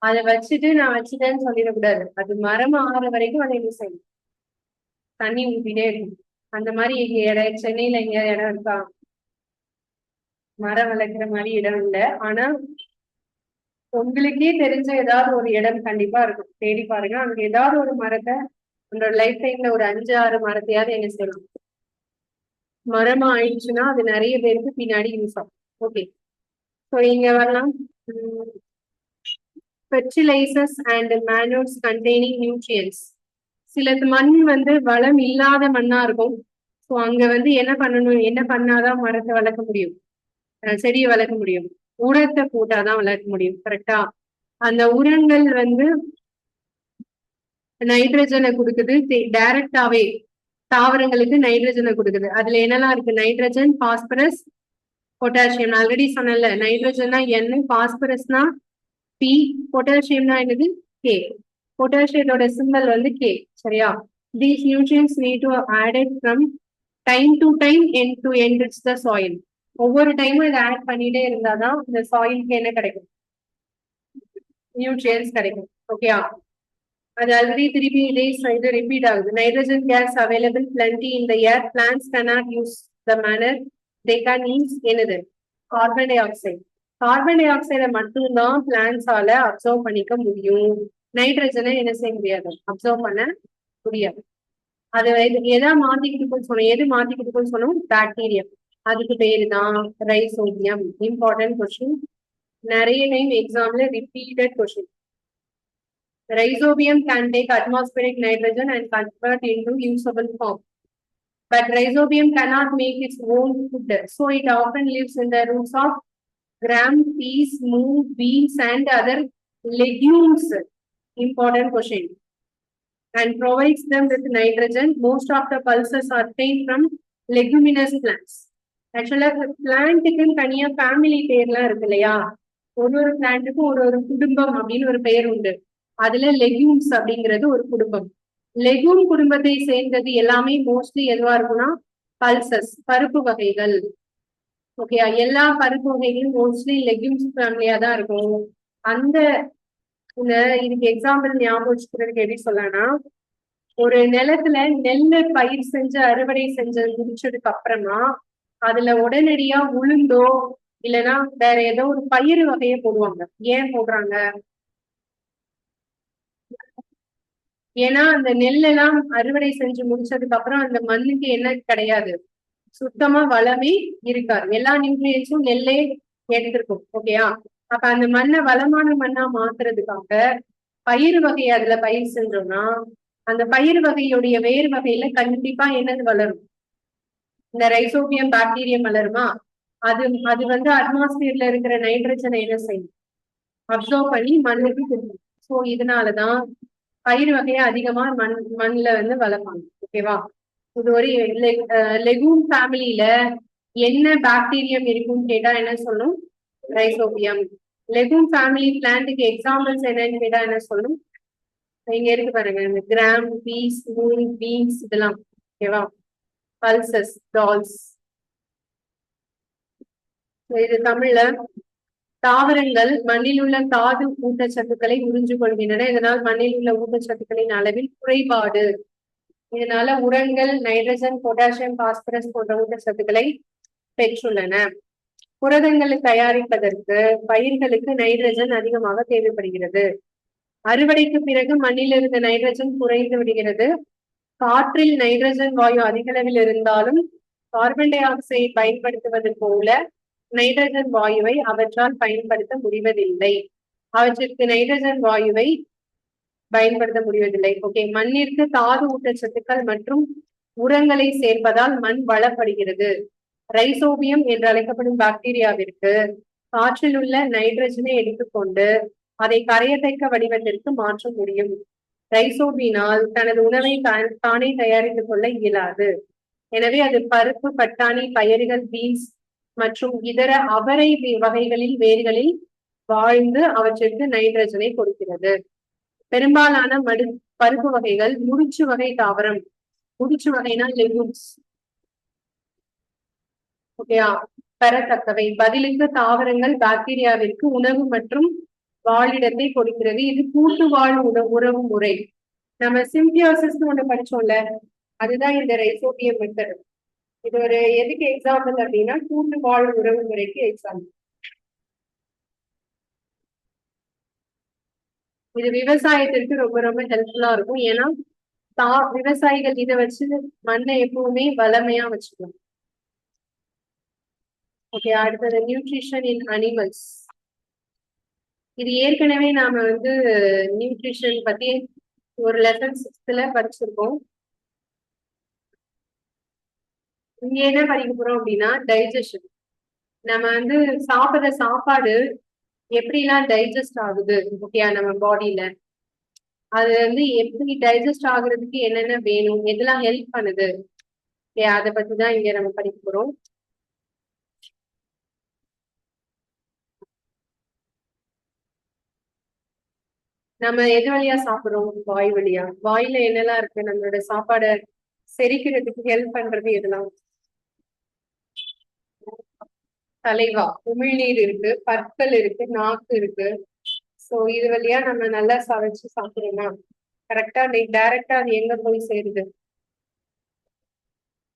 அதை வச்சுட்டு நான் வச்சுட்டேன்னு சொல்லிடக்கூடாது. அது மரம் ஆகிற வரைக்கும் அதை என்ன செய்யணும்? தண்ணி ஊத்திட்டே இருக்கும். அந்த மாதிரி இடம் சென்னையில எங்க இடம் இருக்கா மரம் வளர்க்குற மாதிரி இடம் இல்லை. ஆனா உங்களுக்கே தெரிஞ்ச ஏதாவது ஒரு இடம் கண்டிப்பா இருக்கும், தேடி பாருங்க. அங்க ஏதாவது ஒரு மரத்தை உங்களோட லைஃப் டைம்ல ஒரு 5-6 மரத்தையாவது என்ன செய்யலாம். மரமா ஆயிடுச்சுன்னா அது நிறைய பேருக்கு பின்னாடி யூஸ் ஆகும். ஓகே, ஸோ இங்க வரலாம். Fertilizers and manures containing nutrients. சில மண் வந்து வளம் இல்லாத மண்ணா இருக்கும். ஸோ அங்க வந்து என்ன பண்ணணும், என்ன பண்ணாதான் மரத்தை வளர்க்க முடியும், செடியை வளர்க்க முடியும்? உரத்தை போட்டாதான் வளர்க்க முடியும். கரெக்டா? அந்த உரங்கள் வந்து நைட்ரஜனை கொடுக்குது. டைரக்டாவே தாவரங்களுக்கு நைட்ரஜனை கொடுக்குது. அதுல என்னெல்லாம் இருக்கு? Nitrogen, phosphorus, potassium. ஆல்ரெடி சொன்னல, நைட்ரஜன்னா N, பாஸ்பரஸ்னா P, பொட்டாசியம்னா என்னது? K. பொட்டாசியத்தோட சிம்பல் வந்து K. சரியா? These nutrients need to added from time to time and to enrich the soil. ஒவ்வொரு டைமும் இதை ஆட் பண்ணிட்டே இருந்தாதான் இந்த சாயிலுக்கு என்ன கிடைக்கும்? நியூட்ரியன்ஸ் கிடைக்கும். ஓகேயா? அது ஆல்ரெடி திருப்பி இது ரிப்பீட் ஆகுது. Nitrogen gas available plenty in the air. Plants cannot use the manure they can use என்னது? Carbon dioxide. கார்பன் டை ஆக்சைடை மட்டும்தான் பிளான்ஸால அப்சர்வ் பண்ணிக்க முடியும். நைட்ரஜனை என்ன செய்ய முடியாது, அப்சர்வ் பண்ண முடியாது. அது எதா மாத்திக்கிட்டு சொன்னோம்? எது மாத்திக்கிட்டு சொன்னோம்? பாக்டீரியா. அதுக்கு பேரு தான் ரைசோபியம். இம்பார்ட்டன்ட் கொஸ்டின், நிறைய டைம் எக்ஸாம்ல repeated question. Rhizobium can take atmospheric nitrogen and convert into usable form. But rhizobium cannot make its own food. So it often lives in the roots of gram, peas, moong, beans and other legumes. Important question. And provides them with nitrogen. Most of the pulses are obtained from leguminous plants. Actually, பிளான்ட்டுக்குன்னு தனியா family பேர்லாம் இருக்கு இல்லையா? ஒரு பிளான்ட்டுக்கும் ஒரு குடும்பம் அப்படின்னு ஒரு பெயர் உண்டு. அதுல லெக்யூம்ஸ் அப்படிங்கிறது ஒரு குடும்பம். லெக்யூம் குடும்பத்தை சேர்ந்தது எல்லாமே மோஸ்ட்லி எதுவா இருக்கும்னா பல்சஸ், பருப்பு வகைகள். ஓகே, எல்லா பருப்பு வகைகளும் மோஸ்ட்லி லெக்யூம்ஸ் ஃபேமிலியா தான் இருக்கும். அந்த இதுக்கு எக்ஸாம்பிள் ஞாபகம் வச்சுக்கிறதுக்கு எப்படி சொல்லனா, ஒரு நிலத்துல நெல்லு பயிர் செஞ்சு அறுவடை செஞ்சு முடிச்சதுக்கு அப்புறமா அதுல உடனடியா உளுந்தோ இல்லைன்னா வேற ஏதோ ஒரு பயிர் வகையை போடுவாங்க. ஏன் போடுறாங்க? ஏன்னா அந்த நெல்லெல்லாம் அறுவடை செஞ்சு முடிச்சதுக்கு அப்புறம் அந்த மண்ணுக்கு என்ன கிடையாது, சுத்தமா வளமே இருக்காது. எல்லா நியூட்ரியன்ஸும் நெல்லே எடுத்திருக்கும். ஓகேயா? அப்ப அந்த மண்ணை வளமான மண்ணா மாத்துறதுக்காக பயிர் வகையை அதுல பயிர் செஞ்சோம்னா அந்த பயிர் வகையுடைய வேர் வகையில கண்டிப்பா என்னது வளரும்? இந்த ரைசோபியம் பாக்டீரியம் வளருமா? அது அது வந்து அட்மாஸ்பியர்ல இருக்கிற நைட்ரஜனை என்ன செய்யும்? அப்சர்வ் பண்ணி மண்ணுக்கு கொடுக்கும். ஸோ இதனாலதான் பயிர் வகையை அதிகமா மண்ணுல வந்து வளர்ப்பாங்க. ஓகேவா? இது ஒரு லெகூம் ஃபேமிலியில என்ன பாக்டீரியம் இருக்கும்னு கேட்டா என்ன சொல்லும்? ரைசோபியம். லெகூம் ஃபேமிலி பிளான்ட்டுக்கு எக்ஸாம்பிள்ஸ் என்னன்னு கேட்டா என்ன சொல்லும்? இங்க இருக்கு பாருங்க, இந்த கிராம், பீஸ், மூன், பீன்ஸ் இதெல்லாம். ஓகேவா? Pulses, dolls. இது தமிழ்ல தாவரங்கள் மண்ணில் உள்ள தாது ஊட்டச்சத்துக்களை உறிஞ்சு கொள்கின்றன. இதனால் மண்ணில் உள்ள ஊட்டச்சத்துக்களின் அளவில் குறைபாடு. இதனால உரங்கள் நைட்ரஜன், பொட்டாசியம், பாஸ்பரஸ் போன்ற ஊட்டச்சத்துக்களை பெற்றுள்ளன. புரதங்களை தயாரிப்பதற்கு பயிர்களுக்கு நைட்ரஜன் அதிகமாக தேவைப்படுகிறது. அறுவடைக்கு பிறகு மண்ணில் இருந்த நைட்ரஜன் குறைந்து விடுகிறது. காற்றில் நைட்ரஜன் வாயு அதிக அளவில் இருந்தாலும் கார்பன் டை ஆக்சைடு பயன்படுத்துவது போல நைட்ரஜன் வாயுவை அவற்றால் பயன்படுத்த முடிவதில்லை. அவற்றிற்கு நைட்ரஜன் வாயுவை பயன்படுத்த முடிவதில்லை. ஓகே, மண்ணிற்கு தாது ஊட்டச்சத்துக்கள் மற்றும் உரங்களை சேர்ப்பதால் மண் வளப்படுகிறது. ரைசோபியம் என்று அழைக்கப்படும் பாக்டீரியாவிற்கு காற்றில் உள்ள நைட்ரஜனை எடுத்துக்கொண்டு அதை கரையத்தக்க வடிவத்திற்கு மாற்ற முடியும். ரைசோபினால் தனது உணவை தானே தயாரித்துக் கொள்ள இயலாது. எனவே அது பருப்பு, பட்டாணி, பயறுகள், பீன்ஸ் மற்றும் இதர அவரை வகைகளில் வேர்களில் வாழ்ந்து அவற்றிற்கு நைட்ரஜனை கொடுக்கிறது. பெரும்பாலான பருப்பு வகைகள் முடிச்சு வகை தாவரம். முடிச்சு வகைனா லெகும்ஸ். ஓகேயா? பெறத்தக்கவை. பதிலுக்கு தாவரங்கள் பாக்டீரியாவிற்கு உணவு மற்றும் வாழிடத்தை கொடுக்கிறது. இது கூட்டு வாழ் உறவு முறை. நம்ம சிம்பியோசிஸ் ஒண்ணு படிச்சோம்ல, அதுதான் இந்த ரைசோபியம் மெத்தட். இது ஒரு எதுக்கு எக்ஸாம்பிள் அப்படின்னா கூட்டு வாழ் உறவு முறைக்கு எக்ஸாம்பிள். இது விவசாயத்திற்கு ரொம்ப ரொம்ப ஹெல்ப்ஃபுல்லா இருக்கும். ஏன்னா விவசாயிகள் இதை வச்சு மண்ணை எப்பவுமே வளமையா வச்சுக்கணும். ஓகே, அடுத்தது நியூட்ரிஷன் இன் அனிமல்ஸ். இது ஏற்கனவே நாம வந்து நியூட்ரிஷன் பத்தி ஒரு லெசன் 6th படிச்சிருக்கோம். இங்க என்ன படிக்க போறோம் அப்படின்னா டைஜஷன். நம்ம வந்து சாப்பிடுற சாப்பாடு எப்படிலாம் டைஜஸ்ட் ஆகுது, ஓகேயா, நம்ம பாடியில அது வந்து எப்படி டைஜஸ்ட் ஆகுறதுக்கு என்னென்ன வேணும், எதெல்லாம் ஹெல்ப் பண்ணுது, அதை பத்தி தான் இங்க நம்ம படிக்க போறோம். நம்ம எது வழியா சாப்பிடுறோம்? வாய் வழியா. வாயில என்னெல்லாம் இருக்கு? நம்மளோட சாப்பாடை செரிக்கிறதுக்கு ஹெல்ப் பண்றது எதெல்லாம்? தலைவா, உமிழ்நீர் இருக்கு, பற்கள் இருக்கு, நாக்கு இருக்கு. சோ இது வழியா நம்ம நல்லா சமைச்சு சாப்பிடுறோமா? கரெக்டா டைரக்டா அது எங்க போய் சேருது?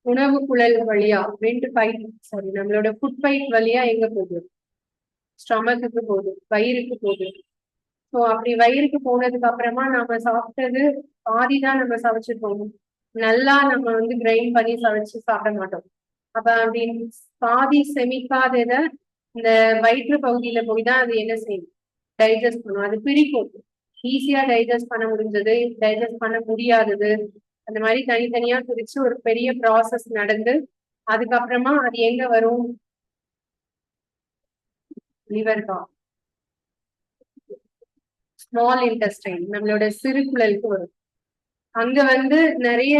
உணவு குழல் வழியா, நம்மளோட ஃபுட் பைப் வழியா எங்க போகுது? ஸ்டமக்குக்கு போகுது, வயிறுக்கு போகுது. ஸோ அப்படி வயிறுக்கு போனதுக்கு அப்புறமா நம்ம சாப்பிட்டது பாதிதான் நம்ம சமைச்சிருப்போம். நல்லா நம்ம வந்து கிரைண்ட் பண்ணி சமைச்சு சாப்பிட மாட்டோம். அப்ப அப்படி பாதி செமிக்காதத இந்த வயிற்று பகுதியில போய் தான் அது என்ன செய்யும்? டைஜஸ்ட் பண்ணும். அது பிரிக்கும். ஈஸியா டைஜஸ்ட் பண்ண முடிஞ்சது, டைஜஸ்ட் பண்ண முடியாதது, அந்த மாதிரி தனித்தனியா பிரிச்சு ஒரு பெரிய ப்ராசஸ் நடந்து அதுக்கப்புறமா அது எங்க வரும்? லிவர் தான், ஸ்மால் இன்டெஸ்டைன், நம்மளோட சிறுகுழலுக்கு வரும். அங்க வந்து நிறைய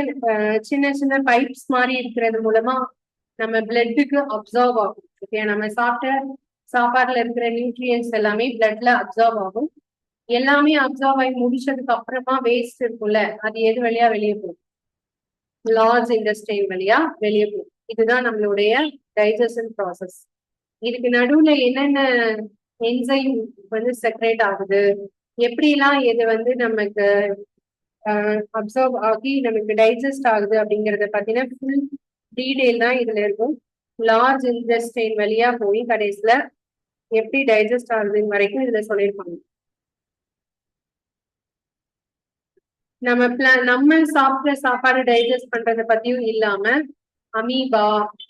சின்ன சின்ன பைப்ஸ் மாதிரி இருக்கிறது மூலமா நம்ம பிளட்டுக்கு அப்சர்வ் ஆகும். ஓகே, நம்ம சாப்பிட்ட சாப்பாடுல இருக்கிற நியூட்ரியன்ஸ் எல்லாமே பிளட்ல அப்சர்வ் ஆகும். எல்லாமே அப்சர்வ் ஆகி முடிச்சதுக்கு அப்புறமா வேஸ்ட் இருக்கும்ல, அது எது வழியா வெளியே போகும்? லார்ஜ் இன்டெஸ்டைன் வழியா வெளியே போகும். இதுதான் நம்மளுடைய டைஜஷன் ப்ராசஸ். இதுக்கு நடுவுல என்னென்ன என்சைம் வந்து செக்ரேட் ஆகுது, எப்படிலாம் இது வந்து நமக்கு அப்சர்வ் ஆகி நமக்கு டைஜஸ்ட் ஆகுது அப்படிங்கறத பத்தின ஃபுல் டீடைல் தான் இதுல இருக்கும். லார்ஜ் இன்டெஸ்டைன் வழியா போய் கடைசியில எப்படி டைஜஸ்ட் ஆகுதுன்னு வரைக்கும் இதுல சொல்லியிருப்பாங்க. நம்ம சாப்பிட்ற சாப்பாடு டைஜஸ்ட் பண்றத பத்தியும் இல்லாம அமீபா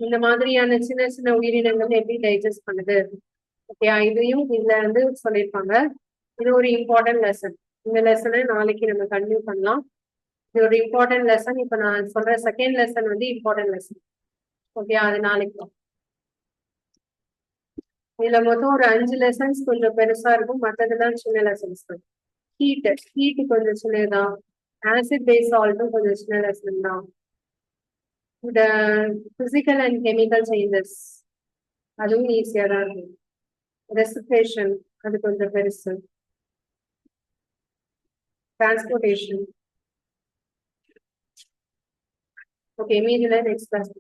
இந்த மாதிரியான சின்ன சின்ன உயிரினங்கள் எப்படி டைஜஸ்ட் பண்ணுது, ஓகே, இதையும் இதுல வந்து சொல்லியிருப்பாங்க. இது ஒரு இம்பார்ட்டன்ட் லெசன். இந்த லெசனை நாளைக்கு நம்ம கண்டினியூ பண்ணலாம். இது ஒரு இம்பார்ட்டன்ட் லெசன். இப்ப நான் சொல்ற செகண்ட் லெசன் வந்து இம்பார்ட்டன்ட் லெசன். ஓகே, அது நாளைக்கு. இதுல மொத்தம் ஒரு 5 லெசன்ஸ் கொஞ்சம் பெருசா இருக்கும், மற்றதெல்லாம் சின்ன லெசன்ஸ் தான். ஹீட் கொஞ்சம் சின்னதுதான். ஆசிட் பேஸ் சால்ட்டும் கொஞ்சம் சின்ன லெசன் தான். இந்த பிசிக்கல் அண்ட் கெமிக்கல் சேஞ்சஸ் அதுவும் ஈஸியா தான் இருக்கும். ரெசிபிரேஷன் அது கொஞ்சம் பெருசு. டிரான்ஸ்போர்டேஷன் ஓகே, மீதில நெக்ஸ்ட் கிளாஸ்.